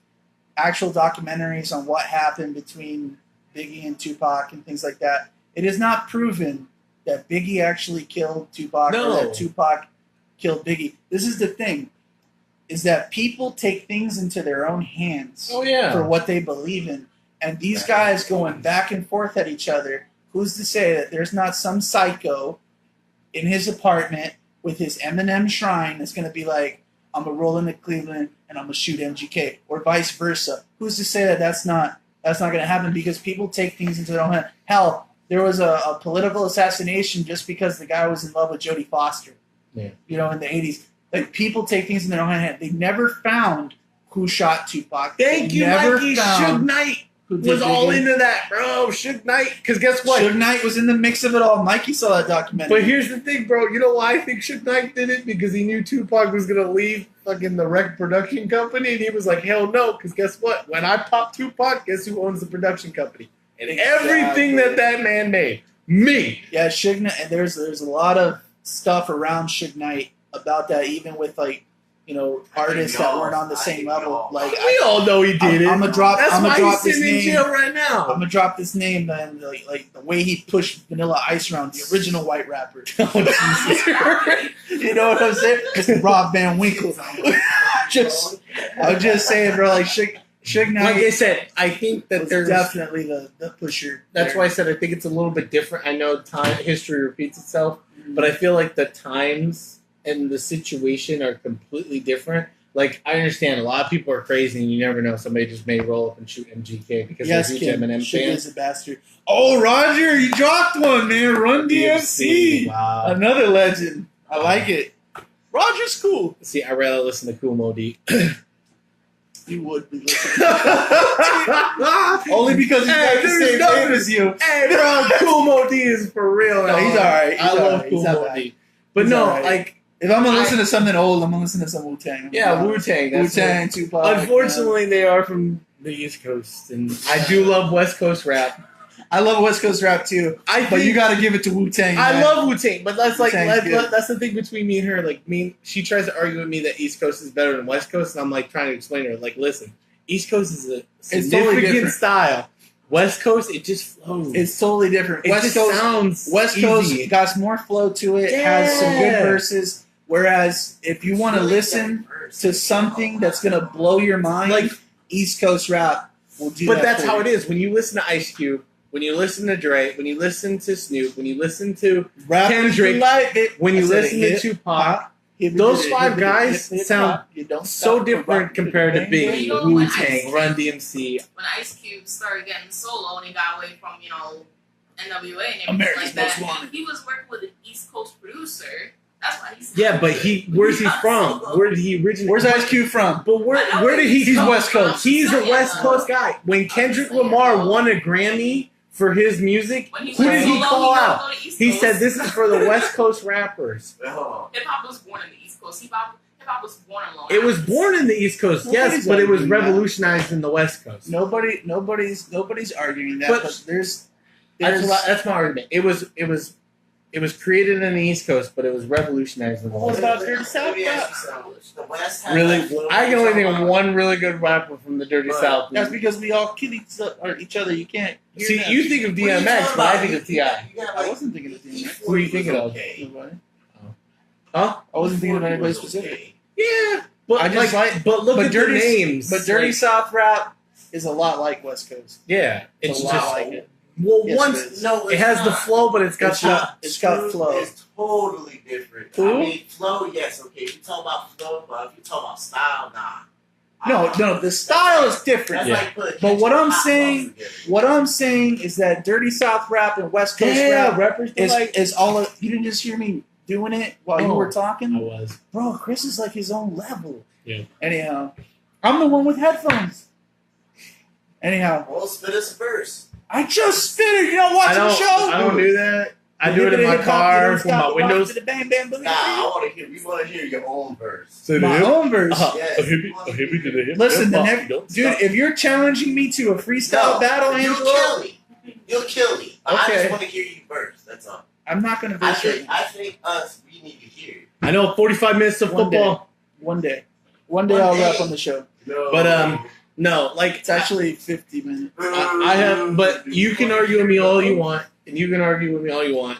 Speaker 2: actual documentaries on what happened between Biggie and Tupac and things like that, it is not proven that Biggie actually killed Tupac or that Tupac killed Biggie. This is the thing. is that people take things into their own hands
Speaker 1: Oh yeah.
Speaker 2: for what they believe in. And these guys going back and forth at each other, who's to say that there's not some psycho in his apartment with his Eminem shrine that's going to be like, I'm going to roll into Cleveland and I'm going to shoot MGK, or vice versa? Who's to say that that's not going to happen? Because people take things into their own hands. Hell, there was a political assassination just because the guy was in love with Jodie Foster.
Speaker 1: Yeah.
Speaker 2: You know, in the 80s. Like, people take things in their own hands. They never found who shot Tupac.
Speaker 1: Thank you,
Speaker 2: never
Speaker 1: Mikey.
Speaker 2: found
Speaker 1: Suge Knight
Speaker 2: who did
Speaker 1: was all
Speaker 2: Biggie.
Speaker 1: into that, bro. Suge Knight. Because guess what?
Speaker 2: Suge Knight was in the mix of it all. Mikey saw that documentary.
Speaker 1: But here's the thing, bro. You know why I think Suge Knight did it? Because he knew Tupac was going to leave fucking the record production company. And he was like, hell no. Because guess what? When I pop Tupac, guess who owns the production company? And everything that man made. Me.
Speaker 2: Yeah, Suge Knight. And there's a lot of stuff around Suge Knight about that, even with, like, you know, artists that weren't on the same level. Like,
Speaker 1: We all know he did it.
Speaker 2: I'm gonna drop.
Speaker 1: That's
Speaker 2: I'm
Speaker 1: why
Speaker 2: gonna drop
Speaker 1: he's
Speaker 2: this
Speaker 1: sitting in
Speaker 2: name.
Speaker 1: jail right
Speaker 2: I'm
Speaker 1: now.
Speaker 2: gonna drop this name, man. Like the way he pushed Vanilla Ice around, the original white rapper. You know what I'm saying? Mr. Rob Van Winkle. I'm just saying, bro. Like Suge Knight.
Speaker 1: Like I said, I think that
Speaker 2: was
Speaker 1: there's
Speaker 2: definitely the pusher.
Speaker 1: That's
Speaker 2: there.
Speaker 1: why I said I think it's a little bit different. I know history repeats itself, but I feel like the times and the situation are completely different. Like, I understand a lot of people are crazy, and you never know. Somebody just may roll up and shoot MGK because
Speaker 2: Yes,
Speaker 1: they're
Speaker 2: kid.
Speaker 1: huge Eminem
Speaker 2: Suge
Speaker 1: fans.
Speaker 2: is a bastard. Oh, Roger, you dropped one, man. Run DMC.
Speaker 1: Wow.
Speaker 2: Another legend. I like it. Roger's cool.
Speaker 1: See, I'd rather listen to Kool Moe Dee.
Speaker 2: You would be listening. Only because he's got the
Speaker 1: there's
Speaker 2: same
Speaker 1: nothing-
Speaker 2: name as you.
Speaker 1: Hey, bro, Kool Moe Dee is for real.
Speaker 2: No, he's
Speaker 1: dog.
Speaker 2: alright. He's
Speaker 1: I love
Speaker 2: alright.
Speaker 1: Kool
Speaker 2: He's not
Speaker 1: Moe
Speaker 2: bad.
Speaker 1: Dee. But
Speaker 2: He's
Speaker 1: no,
Speaker 2: alright.
Speaker 1: like,
Speaker 2: If I'm gonna listen to something old, I'm gonna listen to some Wu-Tang.
Speaker 1: yeah, Wu-Tang. That's
Speaker 2: Wu-Tang, Tupac.
Speaker 1: Unfortunately, they are from the East Coast, and I do love West Coast rap.
Speaker 2: I love West Coast rap too,
Speaker 1: I
Speaker 2: but
Speaker 1: think-
Speaker 2: you gotta give it to Wu-Tang.
Speaker 1: I
Speaker 2: man.
Speaker 1: love Wu-Tang, but that's like
Speaker 2: Wu-Tang's good.
Speaker 1: that's the thing between me and her. Like, she tries to argue with me that East Coast is better than West Coast, and I'm like trying to explain to her, like, listen, East Coast is a
Speaker 2: totally
Speaker 1: significant
Speaker 2: different.
Speaker 1: style. West Coast, it just flows.
Speaker 2: It's totally different.
Speaker 1: It
Speaker 2: West
Speaker 1: just
Speaker 2: Coast
Speaker 1: sounds
Speaker 2: West
Speaker 1: easy.
Speaker 2: Coast got more flow to it. Has some good
Speaker 1: Yeah.
Speaker 2: verses. Whereas if you want to listen to something that's gonna blow your mind,
Speaker 1: Like-
Speaker 2: East Coast rap will do
Speaker 1: But
Speaker 2: that.
Speaker 1: that's
Speaker 2: for
Speaker 1: how
Speaker 2: you.
Speaker 1: it is. When you listen to Ice Cube, when you listen to Dre, when you listen to Snoop, when you listen to
Speaker 2: Rap
Speaker 1: Kendrick,
Speaker 2: like it.
Speaker 1: when you
Speaker 2: I said
Speaker 1: listen
Speaker 2: it,
Speaker 1: to
Speaker 2: hip,
Speaker 1: Tupac,
Speaker 2: hop, hip,
Speaker 1: those
Speaker 2: hip,
Speaker 1: five
Speaker 2: hip,
Speaker 1: guys
Speaker 2: hip, hip,
Speaker 1: sound
Speaker 2: hop. You don't
Speaker 1: so
Speaker 2: stop,
Speaker 1: different
Speaker 2: rock,
Speaker 1: compared to
Speaker 2: bang,
Speaker 1: Biggie,
Speaker 2: bang.
Speaker 4: You know, when
Speaker 1: Wu-Tang,
Speaker 4: Ice-
Speaker 1: Run DMC.
Speaker 4: When Ice Cube started getting solo and he got away from, you know, NWA and everything
Speaker 2: America's
Speaker 4: like that,
Speaker 2: Most Wanted.
Speaker 4: he was working with an East Coast producer. That's why he's
Speaker 1: Yeah, but where's he from? Where did he originally?
Speaker 2: Where's Ice Cube from?
Speaker 1: But where did he?
Speaker 2: He's West Coast.
Speaker 1: He's a
Speaker 4: Yeah.
Speaker 1: West Coast guy. When Kendrick Lamar won a Grammy for his music,
Speaker 4: When he
Speaker 1: who
Speaker 4: went
Speaker 1: did he
Speaker 4: solo,
Speaker 1: call
Speaker 4: gotta
Speaker 1: out?
Speaker 4: go to East
Speaker 1: He
Speaker 4: Coast.
Speaker 1: said this is for the West Coast rappers.
Speaker 3: Oh.
Speaker 4: Hip hop was born in the East Coast. Hip hop was born in Long
Speaker 1: It was
Speaker 4: Island.
Speaker 1: born in the East Coast, yes,
Speaker 2: Nobody's
Speaker 1: but it was
Speaker 2: arguing that.
Speaker 1: revolutionized in the West Coast.
Speaker 2: Nobody's arguing that.
Speaker 1: But-
Speaker 2: But there's
Speaker 1: That's my argument. It was created in the East Coast, but it was revolutionized in the
Speaker 2: What
Speaker 1: West
Speaker 2: about
Speaker 1: Coast.
Speaker 2: Dirty South
Speaker 3: Let me
Speaker 2: rap?
Speaker 3: ask you something. The West has
Speaker 1: Really,
Speaker 3: that flow
Speaker 1: I can only think
Speaker 3: you're
Speaker 1: of
Speaker 3: talking
Speaker 1: one really good rapper from the Dirty
Speaker 3: Right.
Speaker 1: South.
Speaker 2: That's because we all kill each other. You can't hear
Speaker 1: See,
Speaker 2: that.
Speaker 1: you think of
Speaker 3: about. What are you
Speaker 1: DMX,
Speaker 3: talking
Speaker 1: but I
Speaker 3: about?
Speaker 1: think of
Speaker 3: You
Speaker 1: Ti.
Speaker 3: got- you got,
Speaker 2: I
Speaker 3: like,
Speaker 2: wasn't thinking of DMX.
Speaker 1: Who are you thinking of?
Speaker 3: Okay.
Speaker 2: Nobody.
Speaker 1: Huh?
Speaker 2: I wasn't thinking of anybody
Speaker 3: Was
Speaker 2: specific.
Speaker 3: okay.
Speaker 1: Yeah, but
Speaker 2: I just like-
Speaker 1: but look
Speaker 2: but
Speaker 1: at
Speaker 2: Dirty-
Speaker 1: the names.
Speaker 2: But Dirty
Speaker 1: Like,
Speaker 2: South rap is a lot like West Coast.
Speaker 1: yeah,
Speaker 2: It's
Speaker 1: it's
Speaker 2: a lot
Speaker 1: just
Speaker 2: like it.
Speaker 1: well,
Speaker 2: Yes,
Speaker 1: once
Speaker 2: it is.
Speaker 3: No,
Speaker 1: it
Speaker 3: it's
Speaker 1: has the
Speaker 3: not.
Speaker 1: flow, but it's got
Speaker 2: It's got flow.
Speaker 3: It's totally different.
Speaker 2: Who?
Speaker 3: I mean, flow, yes, okay. If you talk about flow, but if you talk about style, nah.
Speaker 2: No, the style is different.
Speaker 3: That's
Speaker 1: Yeah.
Speaker 3: like putting
Speaker 2: But what
Speaker 3: ketchup
Speaker 2: I'm
Speaker 3: and hot sauce
Speaker 2: saying-
Speaker 3: together.
Speaker 2: What I'm saying is that Dirty South rap and West Coast rap
Speaker 1: rappers
Speaker 2: is all. You didn't just hear me doing it while you
Speaker 1: Oh.
Speaker 2: were
Speaker 1: I
Speaker 2: talking,
Speaker 1: was.
Speaker 2: bro. Chris is like his own level.
Speaker 1: Yeah.
Speaker 2: Anyhow, I'm the one with headphones. Anyhow,
Speaker 3: Well, spit us first.
Speaker 2: I just finished. You don't watch
Speaker 1: I
Speaker 2: the
Speaker 1: don't.
Speaker 2: show.
Speaker 1: I don't do that. I do it in my car with my windows.
Speaker 2: Bang, bang, boogie,
Speaker 3: Nah, I
Speaker 2: boogie.
Speaker 3: want to hear. We want to hear your own verse.
Speaker 2: My own verse.
Speaker 3: Yes.
Speaker 2: Listen, dude, if you're challenging me to a freestyle battle,
Speaker 3: you'll
Speaker 2: Angelo,
Speaker 3: kill me. You'll kill me. I
Speaker 2: Okay.
Speaker 3: just want to hear you verse. That's all.
Speaker 2: I'm not gonna
Speaker 3: I
Speaker 2: verse right
Speaker 3: think.
Speaker 2: now.
Speaker 3: I think us. We need to hear. it.
Speaker 1: I know 45 minutes of
Speaker 2: One day.
Speaker 1: football,
Speaker 2: One day
Speaker 3: One
Speaker 2: I'll
Speaker 3: day.
Speaker 2: rap on the show.
Speaker 3: No.
Speaker 1: but no, like
Speaker 2: It's actually 50 minutes.
Speaker 1: I have. But you can argue with me all you want, and you can argue with me all you want.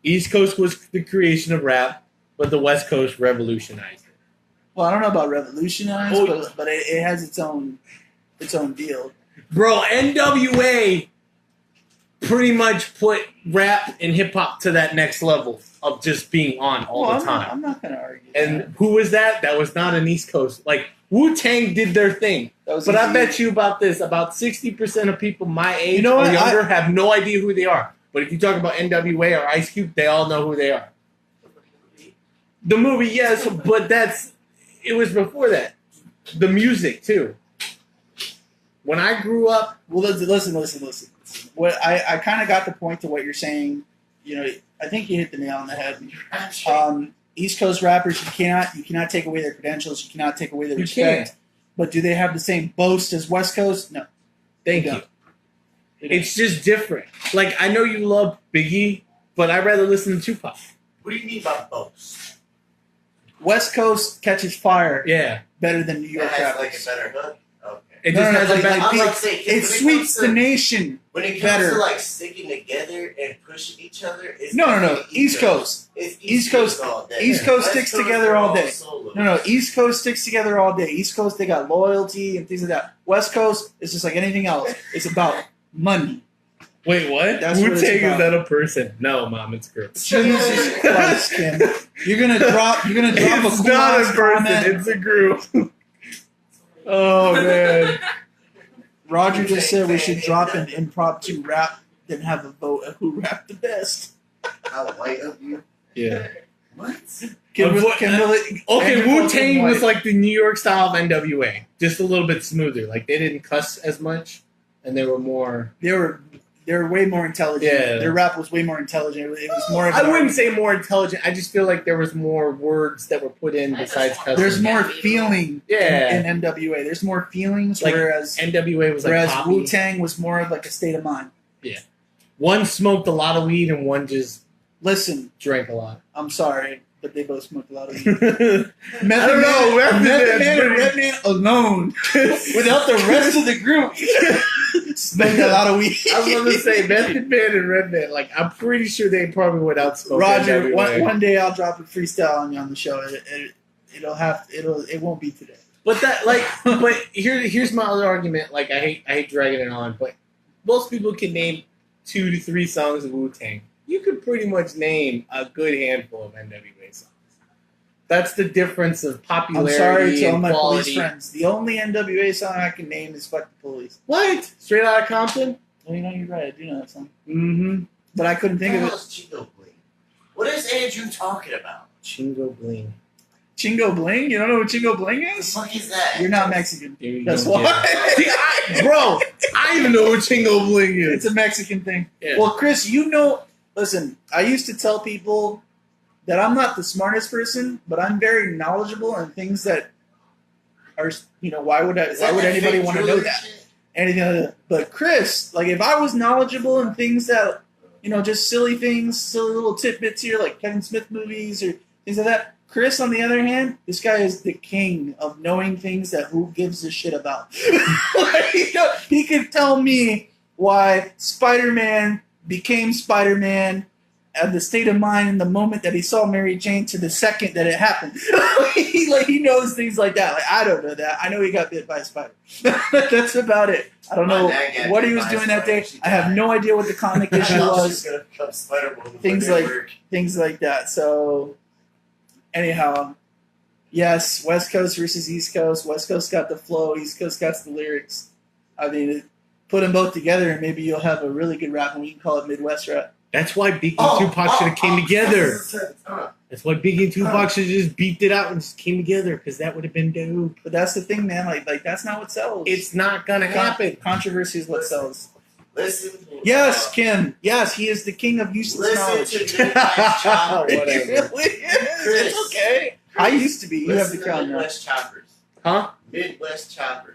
Speaker 1: East Coast was the creation of rap, but the West Coast revolutionized it.
Speaker 2: Well, I don't know about revolutionized,
Speaker 1: Oh.
Speaker 2: but it has its own deal.
Speaker 1: Bro, NWA pretty much put rap and hip hop to that next level of just being on all the time.
Speaker 2: I'm not gonna argue.
Speaker 1: And who was that? That was not an East Coast. Like Wu-Tang did their thing. But I bet you about this, about 60% of people my age or younger have no idea who they are. But if you talk about NWA or Ice Cube, they all know who they are. The movie, yes, but it was before that. The music too. When I grew up,
Speaker 2: well, listen. What I kind of got the point to what you're saying. You know, I think you hit the nail on the head. East Coast rappers, you cannot take away their credentials. You cannot take away their respect.
Speaker 1: Can't.
Speaker 2: But do they have the same boast as West Coast? No.
Speaker 1: Thank you. It's just different. Like, I know you love Biggie, but I'd rather listen to Tupac.
Speaker 3: What do you mean by boast?
Speaker 2: West Coast catches fire
Speaker 1: Yeah.
Speaker 2: better than New York
Speaker 3: It has
Speaker 2: rappers.
Speaker 3: like a better hook. Okay.
Speaker 1: It just has a better...
Speaker 3: I'm about to say,
Speaker 2: It sweeps the nation.
Speaker 3: When it comes
Speaker 2: better.
Speaker 3: to like sticking together and pushing each other, it's
Speaker 2: No.
Speaker 3: definitely
Speaker 2: East Coast.
Speaker 3: It's
Speaker 2: East Coast.
Speaker 3: all day.
Speaker 2: East Coast
Speaker 3: West
Speaker 2: sticks
Speaker 3: Coast
Speaker 2: together
Speaker 3: are
Speaker 2: all day.
Speaker 3: solo.
Speaker 2: No. East Coast sticks together all day. East Coast, they got loyalty and things like that. West Coast, it's just like anything else. It's about money.
Speaker 1: Wait, what?
Speaker 2: That's what it's
Speaker 1: Wu-Tang is
Speaker 2: about.
Speaker 1: that a person? No, Mom, it's girl.
Speaker 2: Jesus Christ, Kim. You're gonna drop
Speaker 1: It's
Speaker 2: a cool
Speaker 1: not a
Speaker 2: ass
Speaker 1: person,
Speaker 2: comment.
Speaker 1: it's a group. Oh, man.
Speaker 2: Roger just said we should drop an impromptu rap, then have a vote of who rapped the best.
Speaker 3: How white of you?
Speaker 1: Yeah.
Speaker 3: What?
Speaker 1: Okay,
Speaker 2: Andrew
Speaker 1: Wu-Tang
Speaker 2: White.
Speaker 1: was like the New York style of NWA. Just a little bit smoother. Like, they didn't cuss as much, and they were more...
Speaker 2: They were way more intelligent.
Speaker 1: Yeah.
Speaker 2: Their rap was way more intelligent. It was more. Of
Speaker 1: I
Speaker 2: an
Speaker 1: wouldn't
Speaker 2: art.
Speaker 1: say more intelligent. I just feel like there was more words that were put in besides cussing.
Speaker 2: There's more feeling
Speaker 1: Yeah.
Speaker 2: in NWA. There's more feelings,
Speaker 1: Like,
Speaker 2: whereas
Speaker 1: NWA was like poppy.
Speaker 2: Wu Tang was more of like a state of mind.
Speaker 1: One smoked a lot of weed and one just
Speaker 2: Listen,
Speaker 1: drank a lot.
Speaker 2: I'm sorry, but they both smoked a lot of weed.
Speaker 1: I
Speaker 2: Method
Speaker 1: don't know.
Speaker 2: Man, Method Man and
Speaker 1: pretty-
Speaker 2: Redman alone, without the rest of the group, smoked a lot of weed.
Speaker 1: I was going to say Method Man and Redman. Like, I'm pretty sure they probably went out smoking.
Speaker 2: Roger,
Speaker 1: NWA.
Speaker 2: one day I'll drop a freestyle on you on the show. It won't be today.
Speaker 1: But here's my other argument. Like, I hate dragging it on, but most people can name 2 to 3 songs of Wu-Tang. You could pretty much name a good handful of NWA songs. That's the difference of
Speaker 2: I'm
Speaker 1: popularity
Speaker 2: sorry to all
Speaker 1: and
Speaker 2: my
Speaker 1: quality.
Speaker 2: police friends. The only NWA song I can name is "Fuck the Police."
Speaker 1: What? Straight Outta Compton?
Speaker 2: Well, you're right. I do know that song,
Speaker 1: Mm-hmm.
Speaker 2: but I couldn't think of it.
Speaker 3: Chingo Bling? What is Andrew talking about?
Speaker 1: Chingo Bling.
Speaker 2: Chingo Bling? You don't know what Chingo Bling
Speaker 3: What the
Speaker 2: is?
Speaker 3: fuck is that?
Speaker 2: You're not Mexican.
Speaker 1: There you
Speaker 2: That's
Speaker 1: go,
Speaker 2: why.
Speaker 1: yeah. See, bro, I even know what Chingo Bling is.
Speaker 2: It's a Mexican thing.
Speaker 1: Yeah.
Speaker 2: Well, Chris, listen, I used to tell people that I'm not the smartest person, but I'm very knowledgeable in things that are, why would
Speaker 3: Is that
Speaker 2: anybody
Speaker 3: fake
Speaker 2: want to know
Speaker 3: jewelry
Speaker 2: that?
Speaker 3: shit?
Speaker 2: Anything like that. But Chris, like if I was knowledgeable in things that, just silly things, silly little tidbits here, like Kevin Smith movies or things like that. Chris, on the other hand, this guy is the king of knowing things that who gives a shit about. He could tell me why Spider-Man became Spider-Man and the state of mind in the moment that he saw Mary Jane to the second that it happened. he knows things like that. Like I don't know that. I know he got bit by a spider. That's about it. I don't know
Speaker 3: My dad got
Speaker 2: what he
Speaker 3: bit
Speaker 2: was
Speaker 3: by a
Speaker 2: doing that
Speaker 3: spider.
Speaker 2: day.
Speaker 3: She
Speaker 2: I have
Speaker 3: died.
Speaker 2: no idea what the comic issue
Speaker 3: She's
Speaker 2: was.
Speaker 3: gonna become Spider-Woman when
Speaker 2: Things
Speaker 3: they
Speaker 2: like-
Speaker 3: work.
Speaker 2: Things like that. So, anyhow, yes, West Coast versus East Coast. West Coast got the flow. East Coast got the lyrics. I mean, put them both together, and maybe you'll have a really good rap, and we can call it Midwest rap.
Speaker 1: That's why Biggie and Tupac should have came together. That's why Biggie and Tupac should have just beefed it out and just came together, because that would have been dope.
Speaker 2: But that's the thing, man. Like that's not what sells.
Speaker 1: It's not gonna happen.
Speaker 2: Controversy is what sells.
Speaker 3: Listen.
Speaker 2: Yes, Kim. Yes, he is the king of useless knowledge.
Speaker 3: Listen to Midwest Choppers.
Speaker 2: He
Speaker 1: Whatever.
Speaker 2: really is.
Speaker 3: Chris.
Speaker 2: It's okay. I used to be. You have the
Speaker 3: Listen to
Speaker 2: crown now.
Speaker 3: Midwest Choppers.
Speaker 1: Huh?
Speaker 3: Midwest Choppers.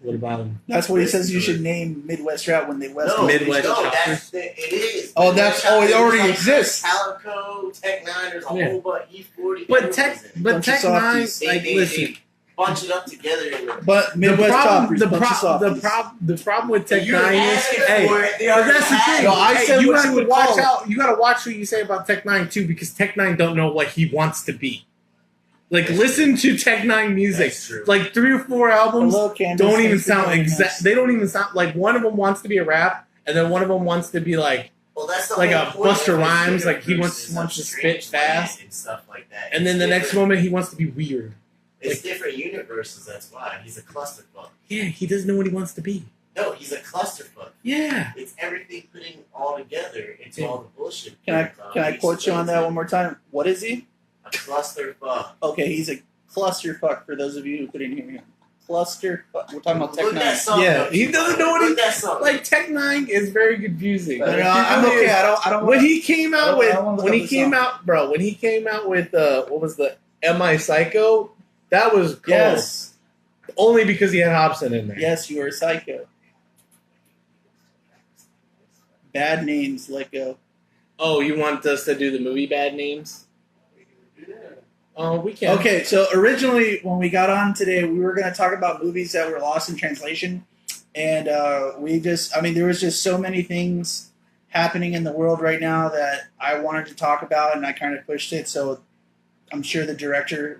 Speaker 1: What about him?
Speaker 2: That's what he says. You should name Midwest rap when they West.
Speaker 3: No,
Speaker 1: Midwest
Speaker 3: no,
Speaker 1: Choppers.
Speaker 3: it is.
Speaker 2: Oh,
Speaker 3: Midwest
Speaker 2: it
Speaker 3: Choppers.
Speaker 2: already
Speaker 3: There's
Speaker 2: exists.
Speaker 3: Calico, Tech Nine, there's a
Speaker 1: Yeah.
Speaker 3: whole bunch, E40.
Speaker 1: But Tech
Speaker 2: Bunch of
Speaker 1: Nine,
Speaker 2: softies.
Speaker 1: like, listen.
Speaker 3: Bunch it up together. And
Speaker 2: But Midwest Choppers, bunch of softies.
Speaker 1: The problem with Tech
Speaker 3: You're
Speaker 1: Nine is,
Speaker 3: asking
Speaker 1: hey,
Speaker 3: for it. They
Speaker 1: but
Speaker 3: already
Speaker 1: that's the
Speaker 3: have
Speaker 1: thing.
Speaker 3: it.
Speaker 2: No, I
Speaker 1: Hey,
Speaker 2: said
Speaker 1: you
Speaker 2: what
Speaker 1: have
Speaker 2: you
Speaker 1: to
Speaker 2: would
Speaker 1: watch
Speaker 2: call it.
Speaker 1: out. You gotta watch what you say about Tech Nine too, because Tech Nine don't know what he wants to be. Like, listen to Tech Nine music.
Speaker 3: That's true.
Speaker 1: Like 3 or 4 albums
Speaker 2: Hello, Candace.
Speaker 1: don't even
Speaker 2: Thanks for
Speaker 1: sound
Speaker 2: joining
Speaker 1: exact.
Speaker 2: us.
Speaker 1: They don't even sound like one of them wants to be a rap, and then one of them wants to be like
Speaker 3: Well, that's the
Speaker 1: like
Speaker 3: whole
Speaker 1: a
Speaker 3: point
Speaker 1: Busta
Speaker 3: of this
Speaker 1: Rhymes, like he
Speaker 3: universe
Speaker 1: wants
Speaker 3: is
Speaker 1: to
Speaker 3: of
Speaker 1: spit
Speaker 3: strange land
Speaker 1: fast.
Speaker 3: and stuff like that.
Speaker 1: and then the
Speaker 3: It's
Speaker 1: next
Speaker 3: different-
Speaker 1: moment he wants to be weird.
Speaker 3: it's different universes. That's why he's a clusterfuck.
Speaker 1: Yeah, he doesn't know what he wants to be.
Speaker 3: No, he's a clusterfuck.
Speaker 1: Yeah.
Speaker 3: It's everything putting all together into
Speaker 1: Yeah.
Speaker 3: all the bullshit.
Speaker 2: Can I quote you on that one more time? What is he?
Speaker 3: A clusterfuck.
Speaker 2: Okay, he's a clusterfuck. For those of you who couldn't hear him, clusterfuck. We're talking about Tech
Speaker 3: Look that
Speaker 2: Nine.
Speaker 3: song
Speaker 1: Yeah,
Speaker 3: up,
Speaker 1: he
Speaker 3: you
Speaker 1: doesn't
Speaker 3: know.
Speaker 1: know what he-
Speaker 3: Look that song.
Speaker 1: Like Tech Nine is very confusing.
Speaker 2: But,
Speaker 1: Like,
Speaker 2: I'm
Speaker 1: he really
Speaker 2: okay.
Speaker 1: is.
Speaker 2: I don't.
Speaker 1: When he came
Speaker 2: I
Speaker 1: out
Speaker 2: don't-
Speaker 1: with
Speaker 2: I don't wanna look
Speaker 1: when
Speaker 2: up
Speaker 1: he
Speaker 2: the
Speaker 1: came
Speaker 2: song.
Speaker 1: out, bro, when he came out with what was the Am I Psycho? That was cold.
Speaker 2: Yes.
Speaker 1: Only because he had Hobson in there.
Speaker 2: Yes, you are a psycho. Bad names. Let go.
Speaker 1: Oh, you want us to do the movie Bad Names? Oh, we can.
Speaker 2: Okay, so originally when we got on today, we were going to talk about movies that were lost in translation, and there was just so many things happening in the world right now that I wanted to talk about, and I kind of pushed it. So I'm sure the director